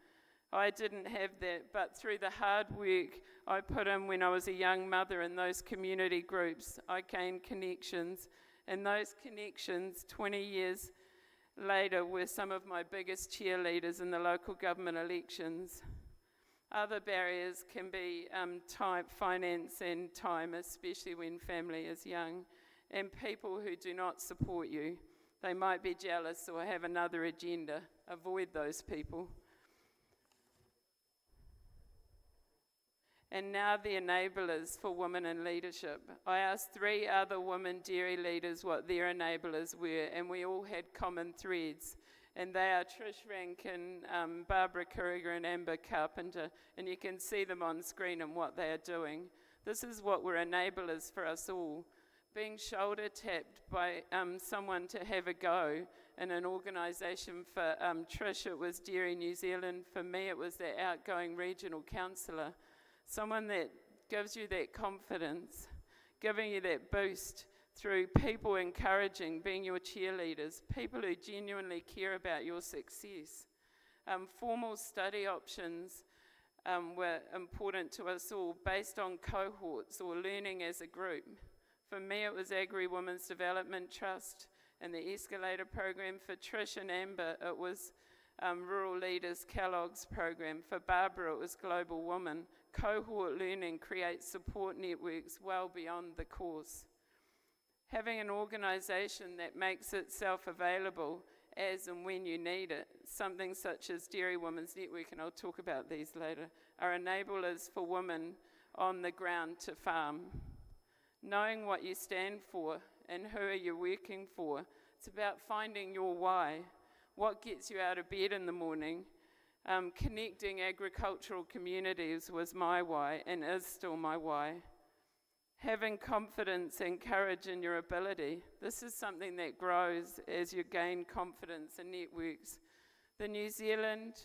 I didn't have that, but through the hard work I put in when I was a young mother in those community groups, I gained connections, and those connections 20 years later were some of my biggest cheerleaders in the local government elections. Other barriers can be time, finance and time, especially when family is young, and people who do not support you. They might be jealous or have another agenda. Avoid those people. And now the enablers for women in leadership. I asked 3 other women dairy leaders what their enablers were, and we all had common threads. And they are Trish Rankin, Barbara Kuriger and Amber Carpenter, and you can see them on screen and what they are doing. This is what were enablers for us all. Being shoulder tapped by someone to have a go in an organisation. For Trish it was Dairy New Zealand, for me it was the outgoing regional councillor. Someone that gives you that confidence. giving you that boost through people encouraging, being your cheerleaders, people who genuinely care about your success. Formal study options were important to us all based on cohorts or learning as a group. For me, it was Agri Women's Development Trust and the Escalator program. For Trish and Amber, it was Rural Leaders Kellogg's program. For Barbara, it was Global Women. Cohort learning creates support networks well beyond the course. Having an organisation that makes itself available as and when you need it, something such as Dairy Women's Network, and I'll talk about these later, are enablers for women on the ground to farm. Knowing what you stand for and who are you working for, it's about finding your why. What gets you out of bed in the morning? Connecting agricultural communities was my why and is still my why. Having confidence and courage in your ability. This is something that grows as you gain confidence and networks. The New Zealand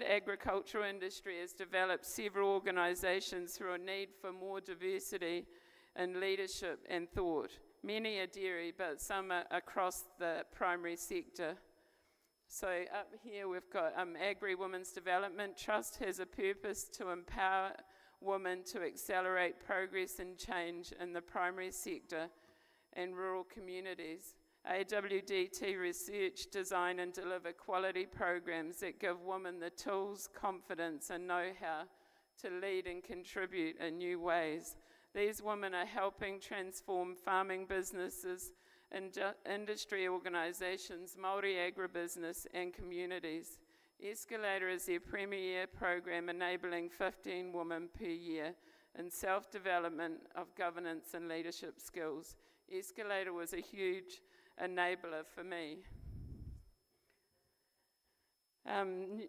agricultural industry has developed several organisations through a need for more diversity in leadership and thought. Many are dairy, but some are across the primary sector. So up here we've got Agri Women's Development Trust has a purpose to empower women to accelerate progress and change in the primary sector and rural communities. AWDT research, design and deliver quality programs that give women the tools, confidence and know-how to lead and contribute in new ways. These women are helping transform farming businesses, industry organisations, Māori agribusiness and communities. Escalator is their premier program enabling 15 women per year in self-development of governance and leadership skills. Escalator was a huge enabler for me.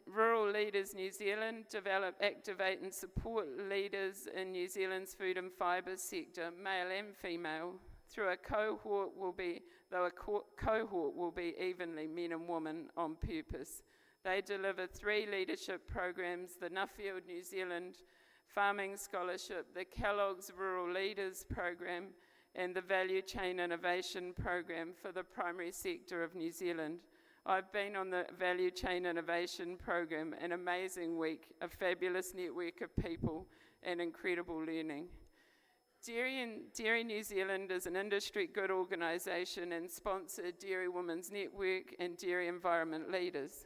Rural Leaders New Zealand develop, activate and support leaders in New Zealand's food and fibre sector, male and female, through a cohort will be evenly men and women on purpose. They deliver 3 leadership programs, the Nuffield New Zealand Farming Scholarship, the Kellogg's Rural Leaders Program, and the Value Chain Innovation Program for the primary sector of New Zealand. I've been on the Value Chain Innovation Program, an amazing week, a fabulous network of people and incredible learning. Dairy New Zealand is an industry good organisation and sponsored Dairy Women's Network and Dairy Environment Leaders.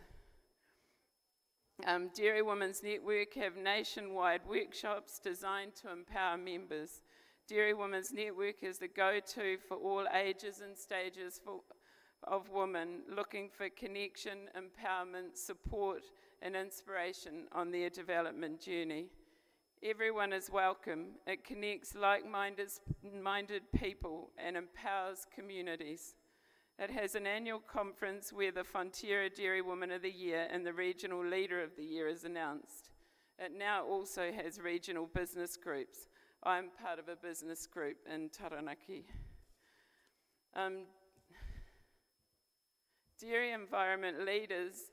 Dairy Women's Network have nationwide workshops designed to empower members. Dairy Women's Network is the go-to for all ages and stages of women looking for connection, empowerment, support and inspiration on their development journey. Everyone is welcome. It connects like-minded people and empowers communities. It has an annual conference where the Fonterra Dairy Woman of the Year and the Regional Leader of the Year is announced. It now also has regional business groups. I'm part of a business group in Taranaki. Dairy Environment Leaders'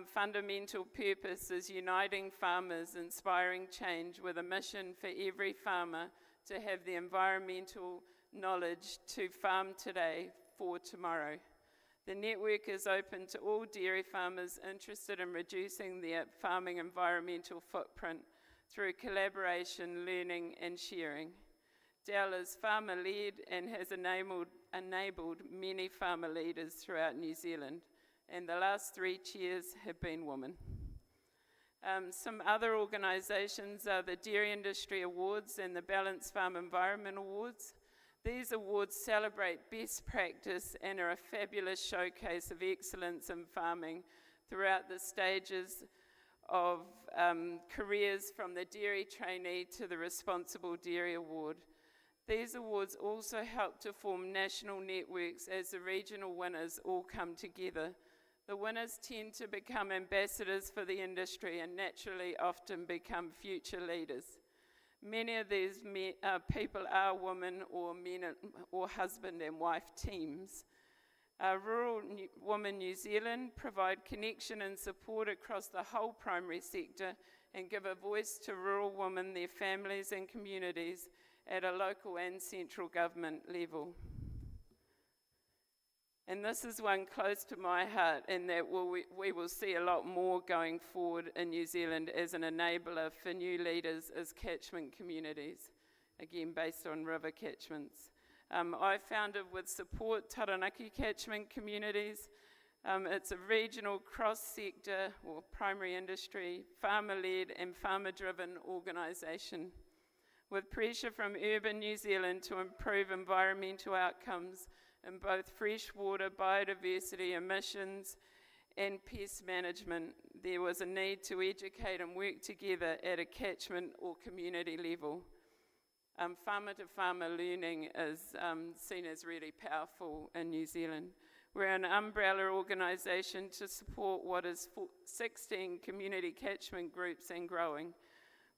fundamental purpose is uniting farmers, inspiring change with a mission for every farmer to have the environmental knowledge to farm today for tomorrow. The network is open to all dairy farmers interested in reducing their farming environmental footprint through collaboration, learning and sharing. DEL is farmer-led and has enabled many farmer leaders throughout New Zealand, and the last 3 chairs have been women. Some other organisations are the Dairy Industry Awards and the Balanced Farm Environment Awards. These awards celebrate best practice and are a fabulous showcase of excellence in farming throughout the stages of careers from the dairy trainee to the Responsible Dairy Award. These awards also help to form national networks as the regional winners all come together. The winners tend to become ambassadors for the industry and naturally often become future leaders. Many of these people are women or men or husband and wife teams. Rural Women New Zealand provide connection and support across the whole primary sector and give a voice to rural women, their families and communities at a local and central government level. And this is one close to my heart, and that we will see a lot more going forward in New Zealand as an enabler for new leaders as catchment communities, again based on river catchments. I founded with support Taranaki catchment communities. It's a regional cross-sector or primary industry, farmer-led and farmer-driven organisation. With pressure from urban New Zealand to improve environmental outcomes in both freshwater, biodiversity, emissions and pest management, there was a need to educate and work together at a catchment or community level. Farmer-to-farmer learning is seen as really powerful in New Zealand. We're an umbrella organisation to support what is 16 community catchment groups and growing.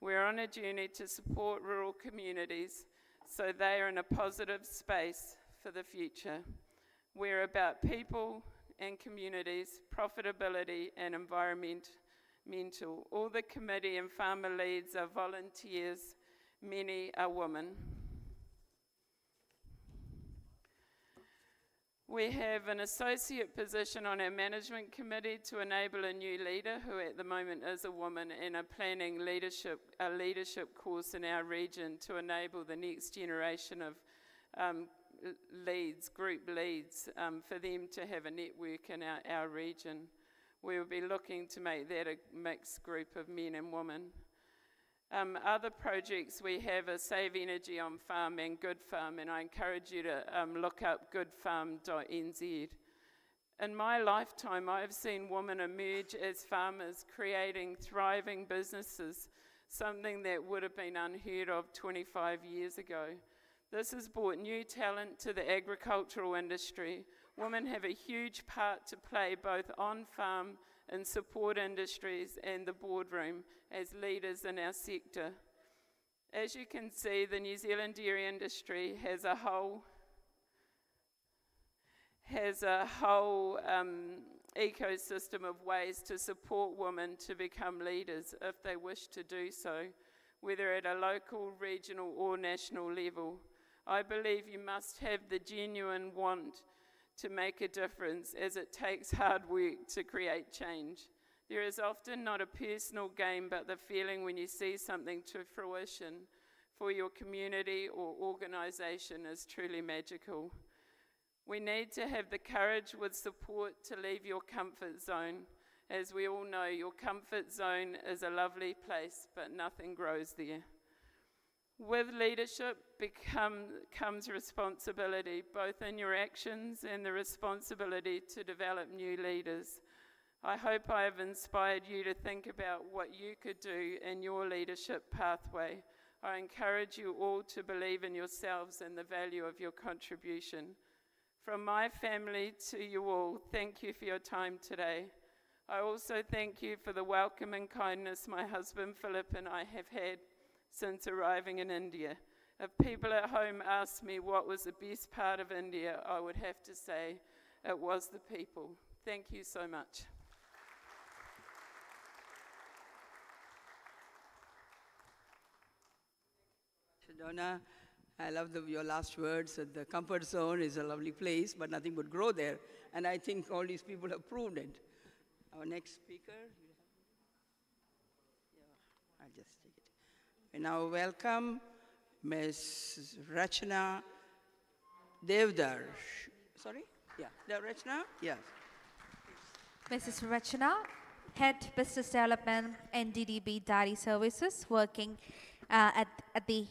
We're on a journey to support rural communities so they are in a positive space for the future. We're about people and communities, profitability and environmental. All the committee and farmer leads are volunteers, many are women. We have an associate position on our management committee to enable a new leader who at the moment is a woman, and are planning a leadership course in our region to enable the next generation of group leads, for them to have a network in our region. We will be looking to make that a mixed group of men and women. Other projects we have are Save Energy on Farm and Good Farm, and I encourage you to look up goodfarm.nz. In my lifetime, I have seen women emerge as farmers, creating thriving businesses, something that would have been unheard of 25 years ago. This has brought new talent to the agricultural industry. Women have a huge part to play both on farm, in support industries and the boardroom as leaders in our sector. As you can see, the New Zealand dairy industry has a whole ecosystem of ways to support women to become leaders if they wish to do so, whether at a local, regional or national level. I believe you must have the genuine want to make a difference, as it takes hard work to create change. There is often not a personal gain, but the feeling when you see something to fruition for your community or organisation is truly magical. We need to have the courage with support to leave your comfort zone. As we all know, your comfort zone is a lovely place, but nothing grows there. With leadership comes responsibility, both in your actions and the responsibility to develop new leaders. I hope I have inspired you to think about what you could do in your leadership pathway. I encourage you all to believe in yourselves and the value of your contribution. From my family to you all, thank you for your time today. I also thank you for the welcome and kindness my husband Philip and I have had since arriving in India. If people at home asked me what was the best part of India, I would have to say it was the people. Thank you so much. Donna, I love your last words. That the comfort zone is a lovely place, but nothing would grow there. And I think all these people have proved it. Our next speaker. Yeah, I'll just take it. We now welcome Ms. Rachna Devdar. Sorry? Yeah, Rachna? Yes. Mrs. Rachna, Head Business Development, NDDB Dairy Services, working at the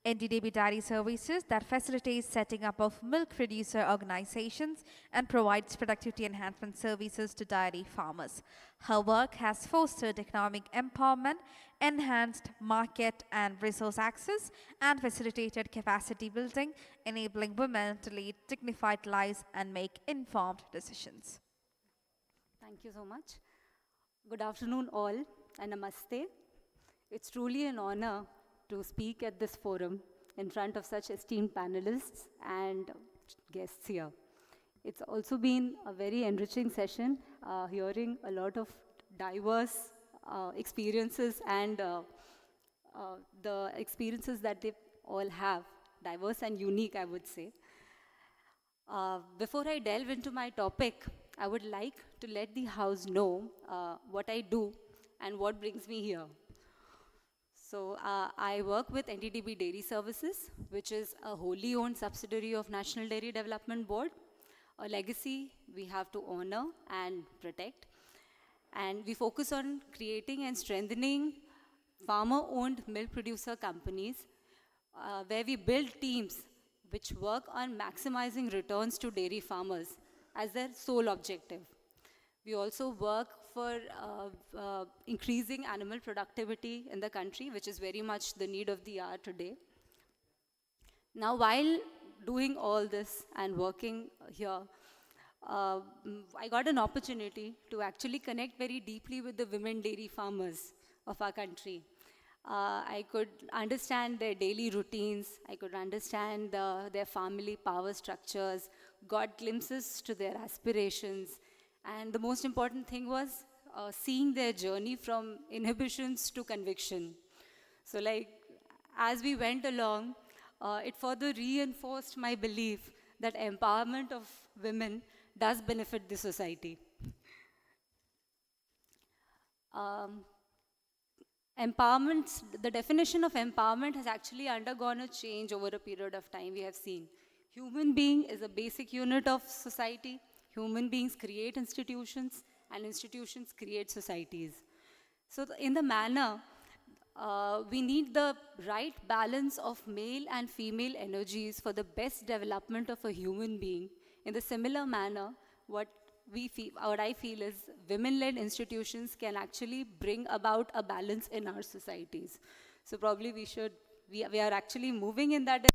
NDDB Dairy Services that facilitates setting up of milk producer organizations and provides productivity enhancement services to dairy farmers. Her work has fostered economic empowerment, enhanced market and resource access, and facilitated capacity building, enabling women to lead dignified lives and make informed decisions. Thank you so much. Good afternoon all, and namaste. It's truly an honor to speak at this forum in front of such esteemed panelists and guests here. It's also been a very enriching session, hearing a lot of diverse experiences and the experiences that they all have, diverse and unique, I would say. Before I delve into my topic, I would like to let the house know what I do and what brings me here. So I work with NTDB Dairy Services, which is a wholly owned subsidiary of National Dairy Development Board, a legacy we have to honor and protect. And we focus on creating and strengthening farmer-owned milk producer companies, where we build teams which work on maximizing returns to dairy farmers as their sole objective. We also work for increasing animal productivity in the country, which is very much the need of the hour today. Now, while doing all this and working here, I got an opportunity to actually connect very deeply with the women dairy farmers of our country. I could understand their daily routines, I could understand their family power structures, got glimpses to their aspirations, and the most important thing was seeing their journey from inhibitions to conviction. So like, as we went along, it further reinforced my belief that empowerment of women does benefit the society. Empowerment, the definition of empowerment has actually undergone a change over a period of time, we have seen. Human being is a basic unit of society. Human beings create institutions, and institutions create societies. So in the manner, we need the right balance of male and female energies for the best development of a human being. In the similar manner, what I feel is women-led institutions can actually bring about a balance in our societies. So probably we are actually moving in that direction.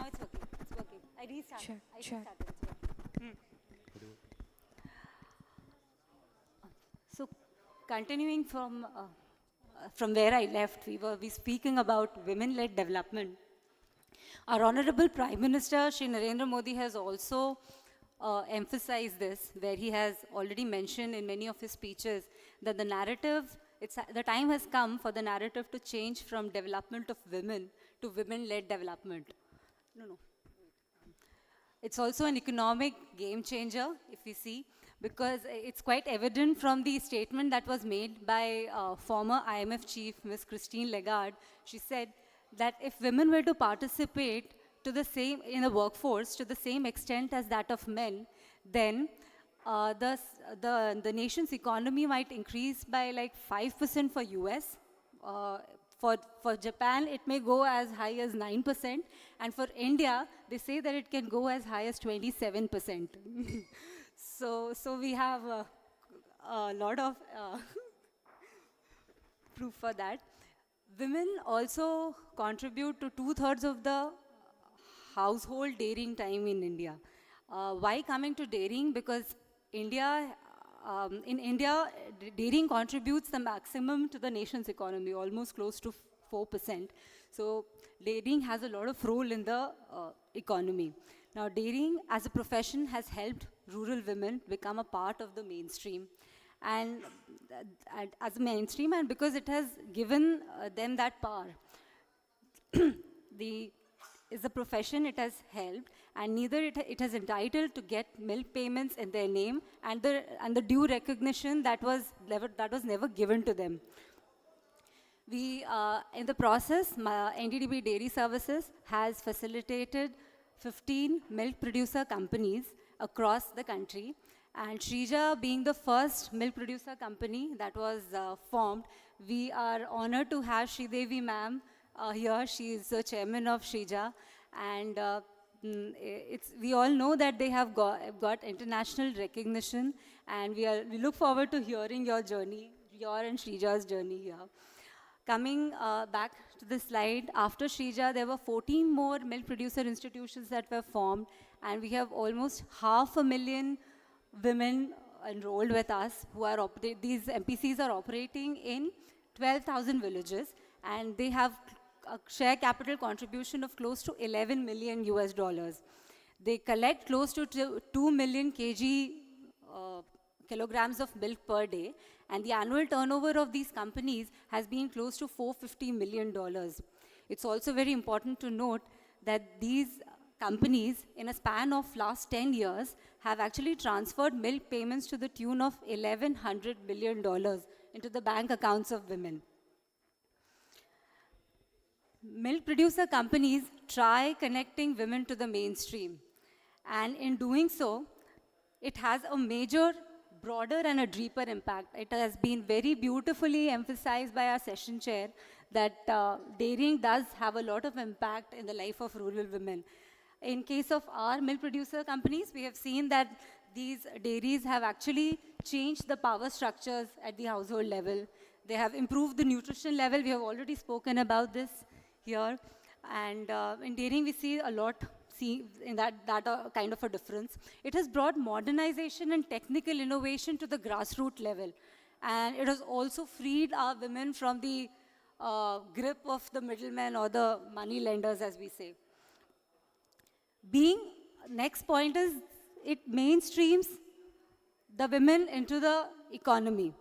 Now it's working. It's working. I restarted. Sure, I sure. restarted. It's working. So, continuing from where I left, we speaking about women-led development. Our Honorable Prime Minister, Shri Narendra Modi, has also emphasized this, where he has already mentioned in many of his speeches that the narrative, the time has come for the narrative to change from development of women to women-led development. No. It's also an economic game changer, if we see, because it's quite evident from the statement that was made by former IMF chief, Ms. Christine Lagarde. She said that if women were to participate in the workforce to the same extent as that of men, then the nation's economy might increase by like 5% for US. For Japan, it may go as high as 9%, and for India, they say that it can go as high as 27%. So we have a lot of proof for that. Women also contribute to 2/3 of the household dairying time in India. Why coming to dairying? Because in India, dairying contributes the maximum to the nation's economy, almost close to 4%. So dairying has a lot of role in the economy. Now, dairying as a profession has helped rural women become a part of the mainstream. And as a mainstream, and because it has given them that power. Is a profession, it has helped, and neither it has entitled to get milk payments in their name and the due recognition that was never given to them. In the process, NDDB Dairy Services has facilitated 15 milk producer companies across the country, and Shreeja being the first milk producer company that was formed, we are honored to have Sridevi ma'am here. She is the chairman of Shreeja, and we all know that they have got international recognition, and we look forward to hearing your journey, your and Shreeja's journey here. Coming back to the slide, after Shreeja, there were 14 more milk producer institutions that were formed, and we have almost 500,000 women enrolled with us who are these MPCs are operating in 12,000 villages, and they have a share capital contribution of close to $11 million US. They collect close to 2 million kilograms of milk per day, and the annual turnover of these companies has been close to $450 million. It's also very important to note that these companies, in a span of last 10 years, have actually transferred milk payments to the tune of $1,100 billion into the bank accounts of women. Milk producer companies try connecting women to the mainstream, and in doing so, it has a major, broader and a deeper impact. It has been very beautifully emphasized by our session chair that dairying does have a lot of impact in the life of rural women. In case of our milk producer companies, we have seen that these dairies have actually changed the power structures at the household level. They have improved the nutrition level. We have already spoken about this here. And in dairying, we see a lot in that kind of a difference. It has brought modernization and technical innovation to the grassroots level. And it has also freed our women from the grip of the middlemen or the money lenders, as we say. Next point is, it mainstreams the women into the economy.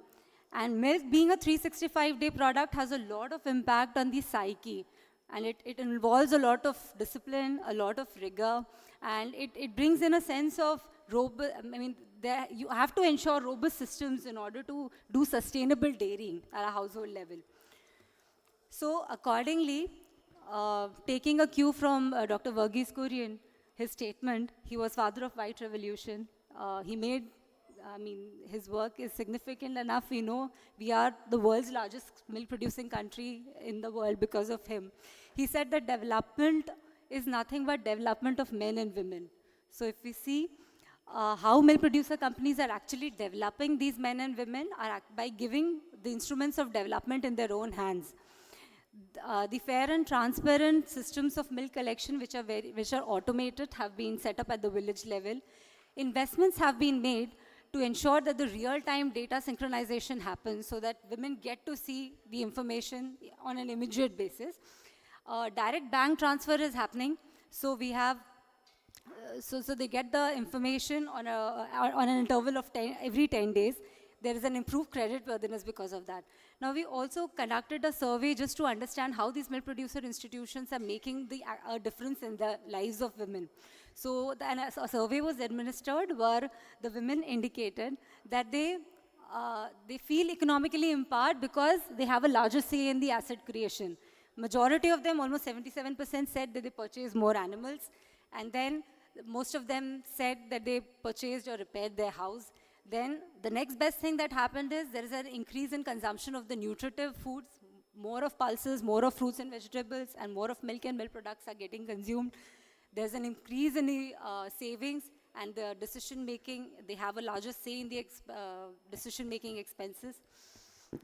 And milk, being a 365-day product, has a lot of impact on the psyche. And it involves a lot of discipline, a lot of rigor, and it brings in a sense of you have to ensure robust systems in order to do sustainable dairying at a household level. So accordingly, taking a cue from Dr. Verghese Kurian, his statement, he was father of white revolution. His work is significant enough. We know we are the world's largest milk producing country in the world because of him. He said that development is nothing but development of men and women. So if we see how milk producer companies are actually developing these men and women by giving the instruments of development in their own hands. The fair and transparent systems of milk collection, which are automated, have been set up at the village level. Investments have been made to ensure that the real-time data synchronization happens so that women get to see the information on an immediate basis. Direct bank transfer is happening, so we have, so they get the information on an interval of every 10 days. There is an improved credit worthiness because of that. Now, we also conducted a survey just to understand how these milk producer institutions are making a difference in the lives of women. So, a survey was administered where the women indicated that they feel economically empowered because they have a larger say in the asset creation. Majority of them, almost 77%, said that they purchased more animals, and then most of them said that they purchased or repaired their house. Then the next best thing that happened is there is an increase in consumption of the nutritive foods, more of pulses, more of fruits and vegetables, and more of milk and milk products are getting consumed. There's an increase in the savings and the decision making. They have a larger say in the decision making expenses.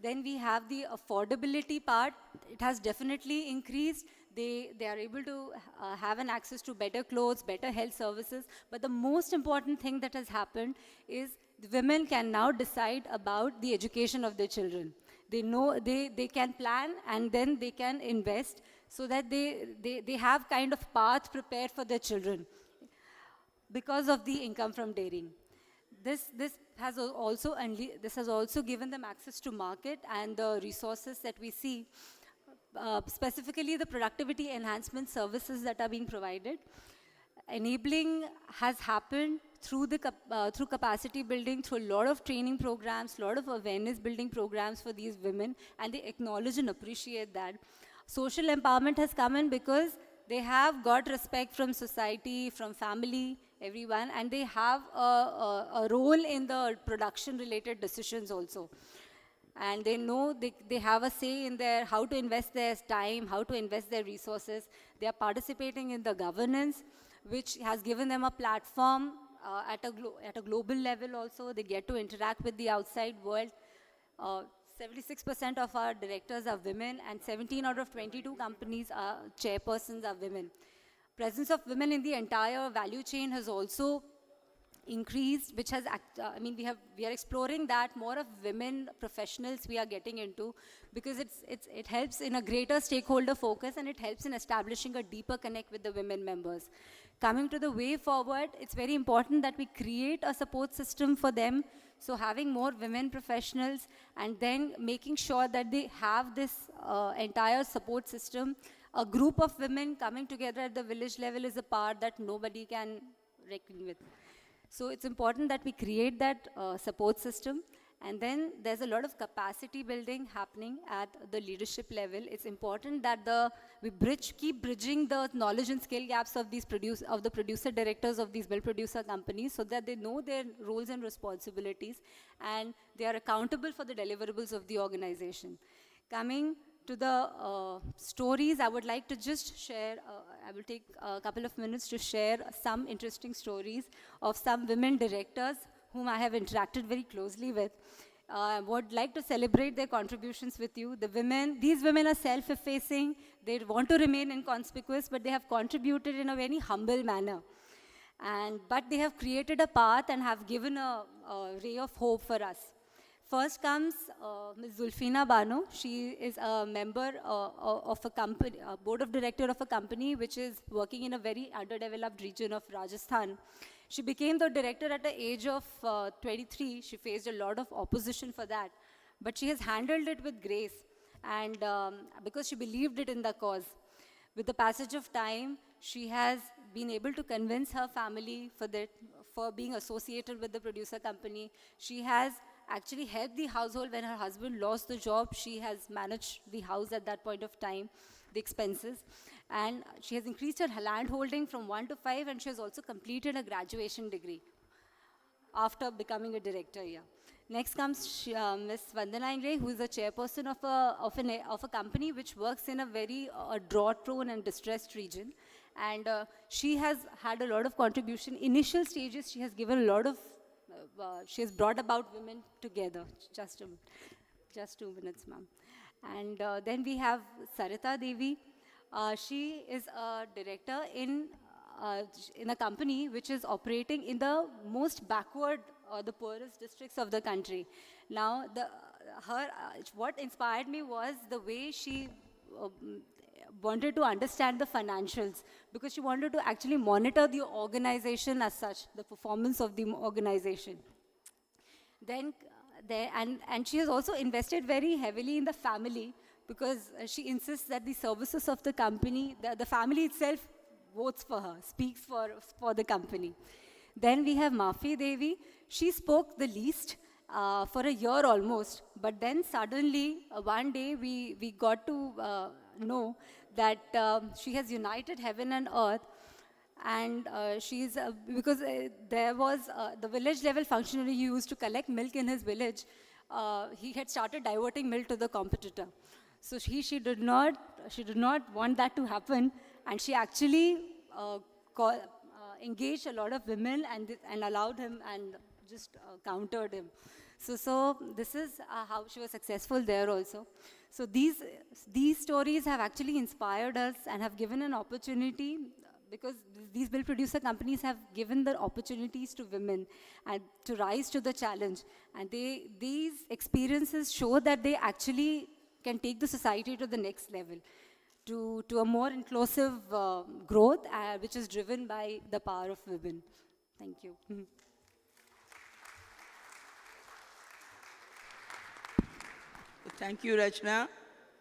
Then we have the affordability part. It has definitely increased. They are able to have an access to better clothes, better health services. But the most important thing that has happened is the women can now decide about the education of their children. They know they can plan and then they can invest so that they have kind of path prepared for their children because of the income from dairying. This has also given them access to market and the resources that we see, specifically the productivity enhancement services that are being provided. Enabling has happened through capacity building, through a lot of training programs, a lot of awareness building programs for these women, and they acknowledge and appreciate that. Social empowerment has come in because they have got respect from society, from family, everyone, and they have a role in the production-related decisions also. And they know they have a say in how to invest their time, how to invest their resources. They are participating in the governance, which has given them a platform at a global level also. They get to interact with the outside world. 76% of our directors are women, and 17 out of 22 companies chairpersons are women. Presence of women in the entire value chain has also increased, which has, we are exploring that more of women professionals we are getting into, because it helps in a greater stakeholder focus and it helps in establishing a deeper connect with the women members. Coming to the way forward, it's very important that we create a support system for them. So having more women professionals and then making sure that they have this entire support system. A group of women coming together at the village level is a part that nobody can reckon with. So it's important that we create that support system. And then there's a lot of capacity building happening at the leadership level. It's important that we keep bridging the knowledge and skill gaps of the producer directors of these milk producer companies, so that they know their roles and responsibilities and they are accountable for the deliverables of the organization. Coming to the stories, I would like to just share, I will take a couple of minutes to share some interesting stories of some women directors whom I have interacted very closely with. I would like to celebrate their contributions with you. These women are self-effacing. They want to remain inconspicuous, but they have contributed in a very humble manner. But they have created a path and have given a ray of hope for us. First comes Ms. Zulfina Bano. She is a member of a company, a board of director of a company which is working in a very underdeveloped region of Rajasthan. She became the director at the age of 23. She faced a lot of opposition for that, but she has handled it with grace, and because she believed it in the cause. With the passage of time, she has been able to convince her family for being associated with the producer company. She has actually helped the household when her husband lost the job. She has managed the house at that point of time, the expenses. And she has increased her land holding from 1 to 5, and she has also completed a graduation degree after becoming a director here. Next comes Ms. Vandana Ingre, who is the chairperson of a company which works in a very drought-prone and distressed region. And she has had a lot of contribution. Initial stages, she has given a lot of, she has brought about women together. Just 2 minutes, ma'am. And then we have Sarita Devi. She is a director in a company which is operating in the most backward or the poorest districts of the country. Now, what inspired me was the way she wanted to understand the financials, because she wanted to actually monitor the organization as such, the performance of the organization. Then, and she has also invested very heavily in the family, because she insists that the services of the company, the family itself votes for her, speaks for the company. Then we have Mafi Devi. She spoke the least for a year almost, but then suddenly one day we got to know that she has united heaven and earth, and she's because there was the village level functionary who used to collect milk in his village. He had started diverting milk to the competitor. So she did not want that to happen, and she actually engaged a lot of women and allowed him and just countered him. So this is how she was successful there also. So these stories have actually inspired us and have given an opportunity, because these milk producer companies have given the opportunities to women and to rise to the challenge. And these experiences show that they actually can take the society to the next level, to a more inclusive growth, which is driven by the power of women. Thank you. Thank you, Rachna,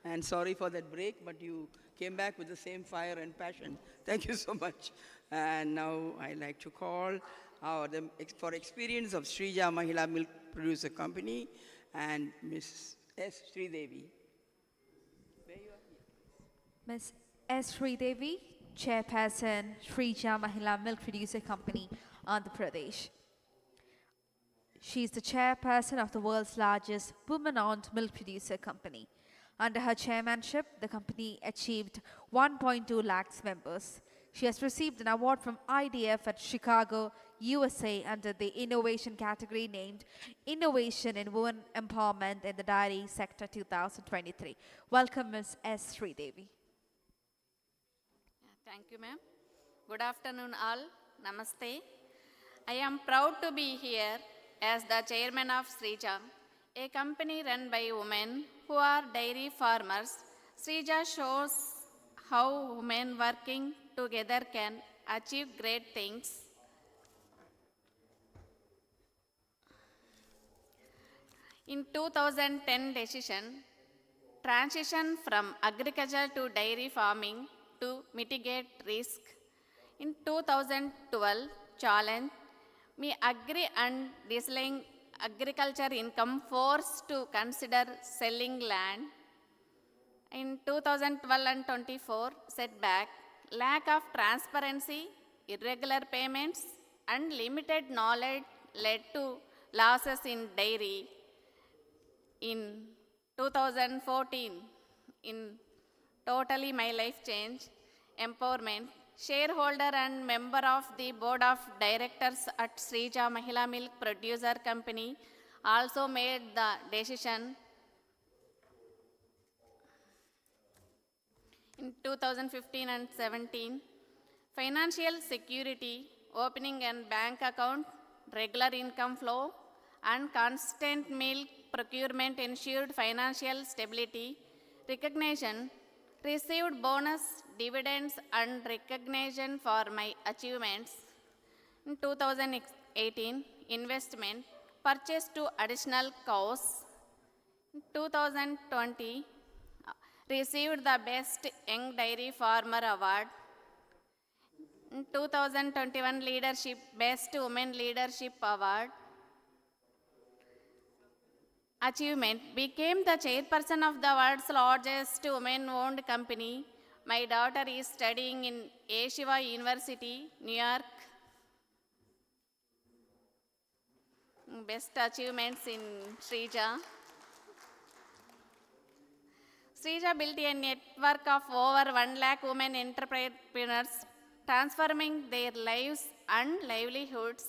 and sorry for that break, but you came back with the same fire and passion. Thank you so much. And now I'd like to call for experience of Shreeja Mahila Milk Producer Company and Ms. S. Sridevi. Ms. S. Sridevi, Chairperson, Shreeja Mahila Milk Producer Company, Andhra Pradesh. She is the chairperson of the world's largest women-owned milk producer company. Under her chairmanship, the company achieved 1.2 lakhs members. She has received an award from IDF at Chicago, USA under the innovation category named Innovation in Women Empowerment in the Dairy Sector 2023. Welcome, Ms. S. Sridevi. Thank you, ma'am. Good afternoon, all. Namaste. I am proud to be here as the chairman of Shreeja, a company run by women who are dairy farmers. Shreeja shows how women working together can achieve great things. In 2010 decision, transition from agriculture to dairy farming to mitigate risk. In 2012 challenge, me agri and dieseling agriculture income forced to consider selling land. In 2012 and 24 setback, lack of transparency, irregular payments and limited knowledge led to losses in dairy. In 2014, in Totally My Life Change, Empowerment, shareholder and member of the board of directors at Shreeja Mahila Milk Producer Company also made the decision in 2015 and 17. Financial security, opening and bank account, regular income flow, and constant milk procurement ensured financial stability. Recognition, received bonus, dividends, and recognition for my achievements. In 2018, investment, purchase 2 additional cows. In 2020, received the Best Young Dairy Farmer Award. In 2021, Leadership, Best Women Leadership Award. Achievement, became the chairperson of the world's largest women-owned company. My daughter is studying in Yeshiva University, New York. Best achievements in Shreeja. Shreeja built a network of over 1 lakh women entrepreneurs, transforming their lives and livelihoods.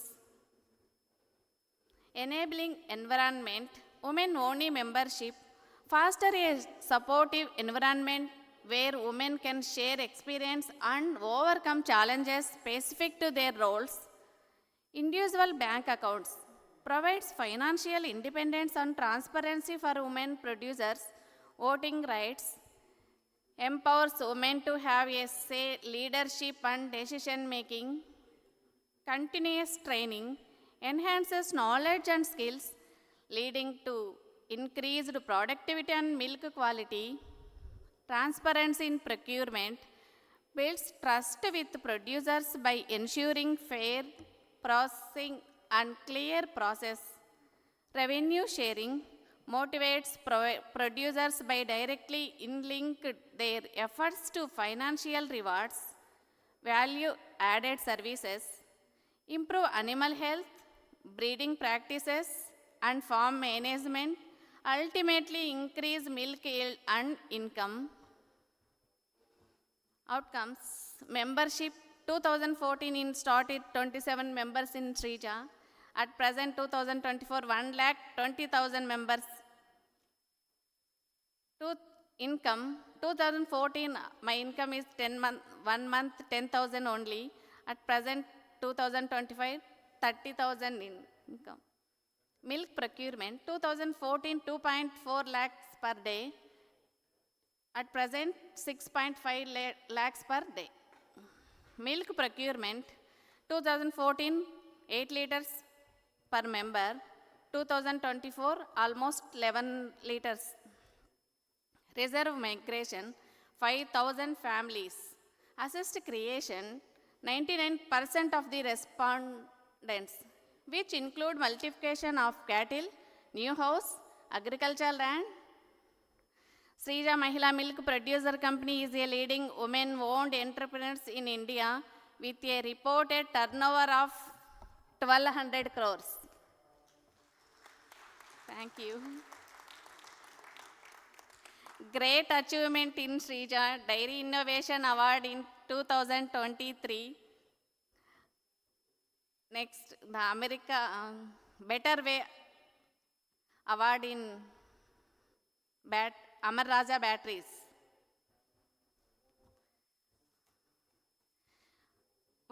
Enabling environment, women-only membership, foster a supportive environment where women can share experience and overcome challenges specific to their roles. Individual bank accounts provides financial independence and transparency for women producers, voting rights, empowers women to have a say, leadership and decision making, continuous training, enhances knowledge and skills, leading to increased productivity and milk quality, transparency in procurement, builds trust with producers by ensuring fair processing and clear process, revenue sharing, motivates producers by directly link their efforts to financial rewards, value-added services, improve animal health, breeding practices, and farm management, ultimately increase milk yield and income. Outcomes, membership, 2014 in started 27 members in Shreeja. At present 2024, 1,20,000 members. Income, 2014, my income is 1 month 10,000 only. At present 2025, 30,000 in income. Milk procurement, 2014, 2.4 lakhs per day. At present, 6.5 lakhs per day. Milk procurement, 2014, 8 liters per member. 2024, almost 11 liters. Reserve migration, 5,000 families. Assist creation, 99% of the respondents, which include multiplication of cattle, new house, agricultural land. Shreeja Mahila Milk Producer Company is a leading women-owned entrepreneurs in India with a reported turnover of 1,200 crores. Thank you. Great achievement in Shreeja, Dairy Innovation Award in 2023. Next, the America Better Way Award in Amar Raja Batteries.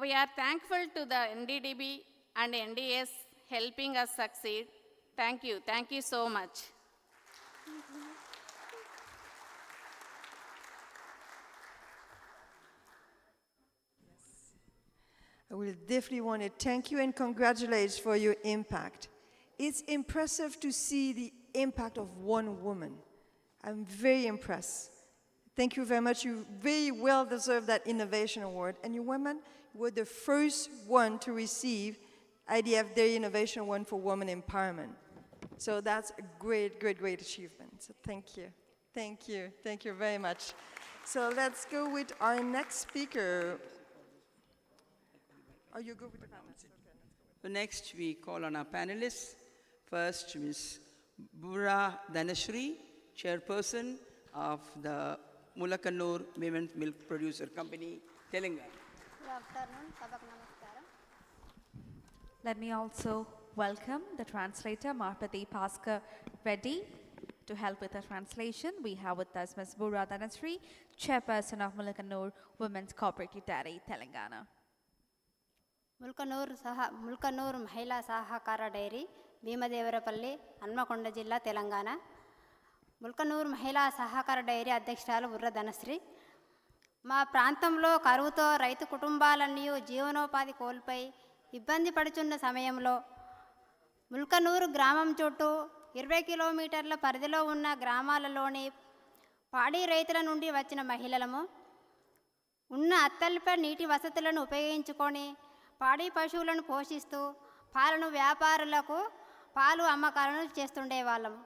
We are thankful to the NDDB and NDS helping us succeed. Thank you. Thank you so much. I will definitely want to thank you and congratulate for your impact. It's impressive to see the impact of one woman. I'm very impressed. Thank you very much. You very well deserve that innovation award. And you women were the first one to receive IDF Dairy Innovation Award for Women Empowerment. So that's a great, great, great achievement. So thank you. Thank you. Thank you very much. So let's go with our next speaker. Are you good with the panelists? So next we call on our panelists. First, Ms. Bura Dhanashree, chairperson of the Mulakannur Women's Milk Producer Company, Telangana. Good afternoon. Sabak namaskaram. Let me also welcome the translator, Marpati Paskar Reddy, to help with the translation. We have with us Ms. Bura Dhanashree, chairperson of Mulakannur Women's Cooperative Dairy, Telangana. ಮುಲ್ಕನೂರು ಮಹಿಳಾ ಸಹಕಾರ dairy ಭೀಮದೇವರಪಲ್ಲಿ Hanamkonda ಜಿಲ್ಲಾ తెలంగాణ. ముల్కనూరు మహిళా సహకార dairy అధ్యక్షురాలు బుర్ర ధనశ్రీ. మా ప్రాంతంలో కరువుతో రైతు కుటుంబాలన్నీ జీవనోపాధి కోల్పోయి ఇబ్బంది పడుచున్న సమయంలో ముల్కనూరు గ్రామం చుట్టూ 20 కిలోమీటర్ల పరిధిలో ఉన్న గ్రామాలలోని పాడి రైతుల నుండి వచ్చిన మహిళలము ఉన్న అత్తల్ప నీటి వసతులను ఉపయోగించుకొని పాడి పశువులను పోషిస్తూ పాలను వ్యాపారులకు పాలు అమ్మకాలను చేస్తుండేవాళ్ళము.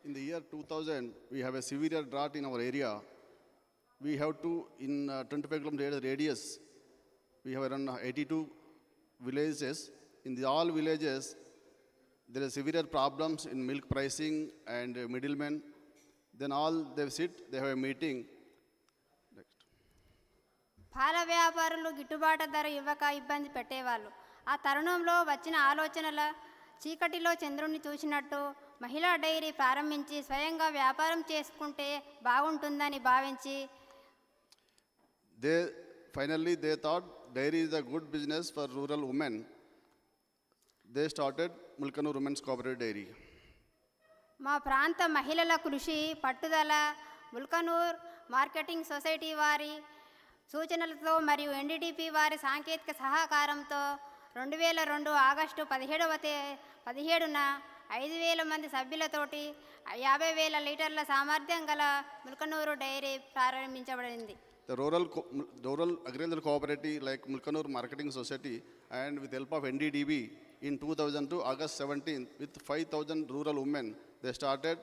In the year 2000, we have a severe drought in our area. We have to, in 25 kilometer radius, we have around 82 villages. In all villages, there are severe problems in milk pricing and middlemen. Then all they sit, they have a meeting. పాల వ్యాపారులు గిట్టుబాటు ధర ఇవ్వక ఇబ్బంది పెట్టేవాళ్ళు. ఆ తరుణంలో వచ్చిన ఆలోచనల చీకటిలో చంద్రుణ్ణి చూసినట్టు మహిళా డైరీ ప్రారంభించి స్వయంగా వ్యాపారం చేసుకుంటే బాగుంటుందని భావించి they thought dairy is a good business for rural women. They started Mulkanur Women's Cooperative Dairy. మా ప్రాంత మహిళల కృషి పట్టుదల ముల్కనూర్ మార్కెటింగ్ సొసైటీ వారి సూచనలతో మరియు ఎన్డీటీపీ వారి సాంకేతిక సహకారంతో 2002 ఆగస్టు 17న 5,000 మంది సభ్యులతోటి 50,000 లీటర్ల సామర్థ్యం గల ముల్కనూరు డైరీ ప్రారంభించబడింది. The rural agricultural cooperative like Mulkanur Marketing Society and with help of NDDB in 2002 August 17th with 5,000 rural women they started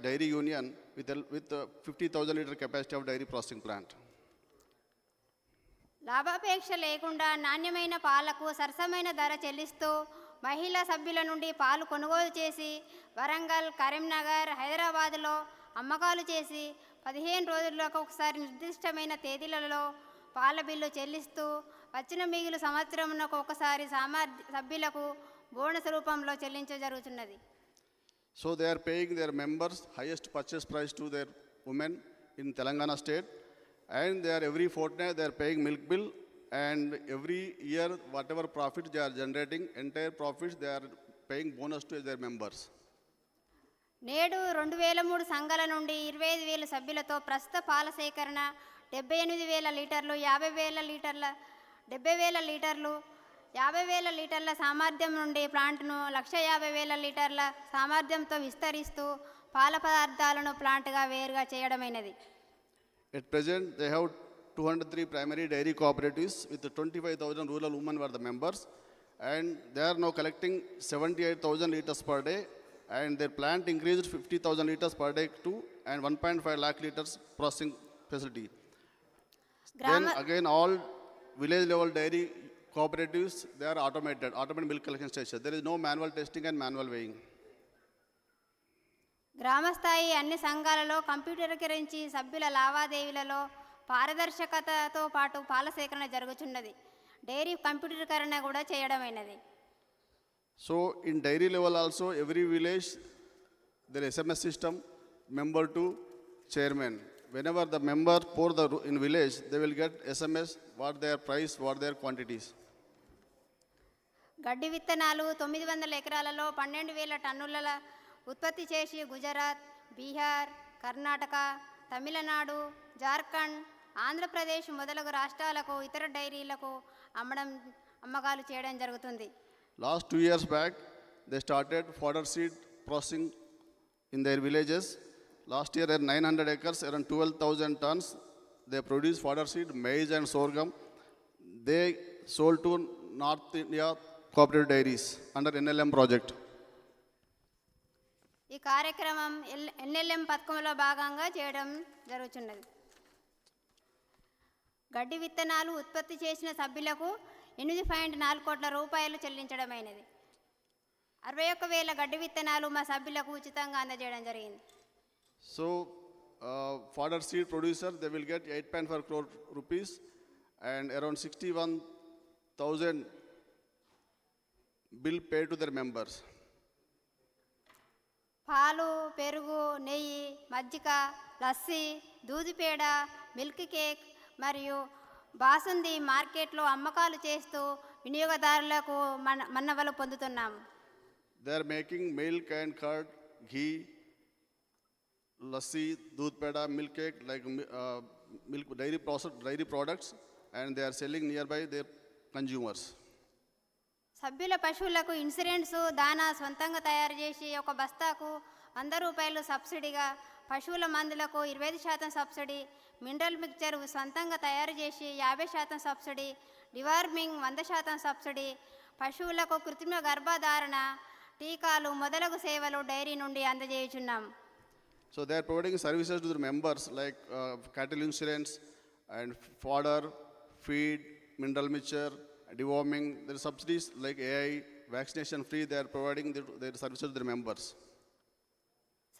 dairy union with 50,000 liter capacity of dairy processing plant. లాభాపేక్ష లేకుండా నాణ్యమైన పాలకు సరసమైన ధర చెల్లిస్తూ మహిళా సభ్యుల నుండి పాలు కొనుగోలు చేసి వరంగల్, కరీంనగర్, హైదరాబాదులో అమ్మకాలు చేసి 15 రోజులకు ఒకసారి నిర్దిష్టమైన తేదీలలో పాల బిల్లు చెల్లిస్తూ వచ్చిన మిగులు సంవత్సరమునకు ఒకసారి సభ్యులకు బోనస్ రూపంలో చెల్లించజరుగుతున్నది. So they are paying their members highest purchase price to their women in Telangana state, and they are every fortnight they are paying milk bill, and every year whatever profit they are generating, entire profits they are paying bonus to their members. నేడు 2003 సంఘాల నుండి 25,000 సభ్యులతో ప్రస్తుత పాల సేకరణ 78,000 లీటర్లు, 70,000 లీటర్లు 50,000 లీటర్ల సామర్థ్యం నుండి ప్లాంట్ను 150,000 లీటర్ల సామర్థ్యంతో విస్తరిస్తూ పాల పదార్థాలను ప్లాంట్గా వేరుగా చేయడమైనది. At present they have 203 primary dairy cooperatives with 25,000 rural women were the members, and they are now collecting 78,000 liters per day, and their plant increased 50,000 liters per day to and 1.5 lakh liters processing facility. Then again all village level dairy cooperatives they are automated milk collection station. There is no manual testing and manual weighing. గ్రామస్థాయి అన్ని సంఘాలలో కంప్యూటరీకరించి సభ్యుల లావాదేవీలలో పారదర్శకతతో పాటు పాల సేకరణ జరుగుతున్నది. Dairy కంప్యూటరీకరణ కూడా చేయడమైనది. So in dairy level also every village there is SMS system, member to chairman. Whenever the member pour in village they will get SMS what their price, what their quantities. గడ్డి విత్తనాలు 900 ఎకరాలలో 12,000 టన్నుల ఉత్పత్తి చేసి గుజరాత్, బీహార్, కర్ణాటక, తమిళనాడు, జార్ఖండ్, ఆంధ్రప్రదేశ్ మొదలగు రాష్ట్రాలకు ఇతర డైరీలకు అమ్మకాలు చేయడం జరుగుతుంది. Last 2 years back they started fodder seed processing in their villages. Last year at 900 acres around 12,000 tons they produced fodder seed, maize and sorghum. They sold to North India cooperative dairies under NLM project. ఈ కార్యక్రమం NLM పథకంలో భాగంగా చేయడం జరుగుతున్నది. గడ్డి విత్తనాలు ఉత్పత్తి చేసిన సభ్యులకు 8.4 కోట్ల రూపాయలు చెల్లించడమైనది. 61,000 గడ్డి విత్తనాలు మా సభ్యులకు ఉచితంగా అందజేయడం జరిగింది. So fodder seed producer they will get 8.4 crore rupees and around 61,000 bill paid to their members. పాలు, పెరుగు, నెయ్యి, మజ్జిగ, లస్సీ, దూదిపేడ, మిల్క్ కేక్ మరియు బాసుంది మార్కెట్లో అమ్మకాలు చేస్తూ వినియోగదారులకు మన్నవలు పొందుతున్నాము. They are making milk and curd, ghee, lassi, doodh peda, milk cake like milk dairy processed dairy products, and they are selling nearby their consumers. సభ్యుల పశువులకు ఇన్సూరెన్స్ దానా సొంతంగా తయారు చేసి ఒక బస్తాకు 100 రూపాయలు సబ్సిడీగా, పశువుల మందులకు 25% సబ్సిడీ, మినరల్ మిక్చర్ సొంతంగా తయారు చేసి 50% సబ్సిడీ, డివార్మింగ్ 100% సబ్సిడీ, పశువులకు కృత్రిమ గర్భధారణ, టీకాలు మొదలగు సేవలు డైరీ నుండి అందజేయుచున్నాం. So they are providing services to their members like cattle insurance and fodder, feed, mineral mixture, deworming. There are subsidies like AI, vaccination free. They are providing their services to their members.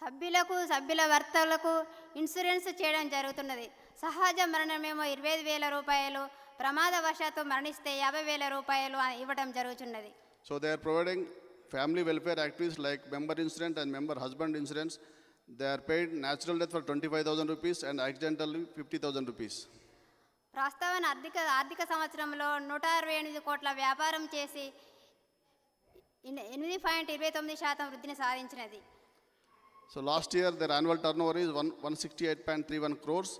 సభ్యులకు సభ్యుల వర్తలకు insurance చేయడం జరుగుతున్నది. సహజ మరణమేమో 25,000 రూపాయలు, ప్రమాదవశాత్తు మరణిస్తే 50,000 రూపాయలు ఇవ్వడం జరుగుతున్నది. So they are providing family welfare activities like member insurance and member husband insurance. They are paid natural death for 25,000 rupees and accidentally 50,000 rupees. ప్రస్తావన ఆర్థిక సంవత్సరంలో 168 కోట్ల వ్యాపారం చేసి 8.29% వృద్ధిని సాధించినది. So last year their annual turnover is 168.31 crores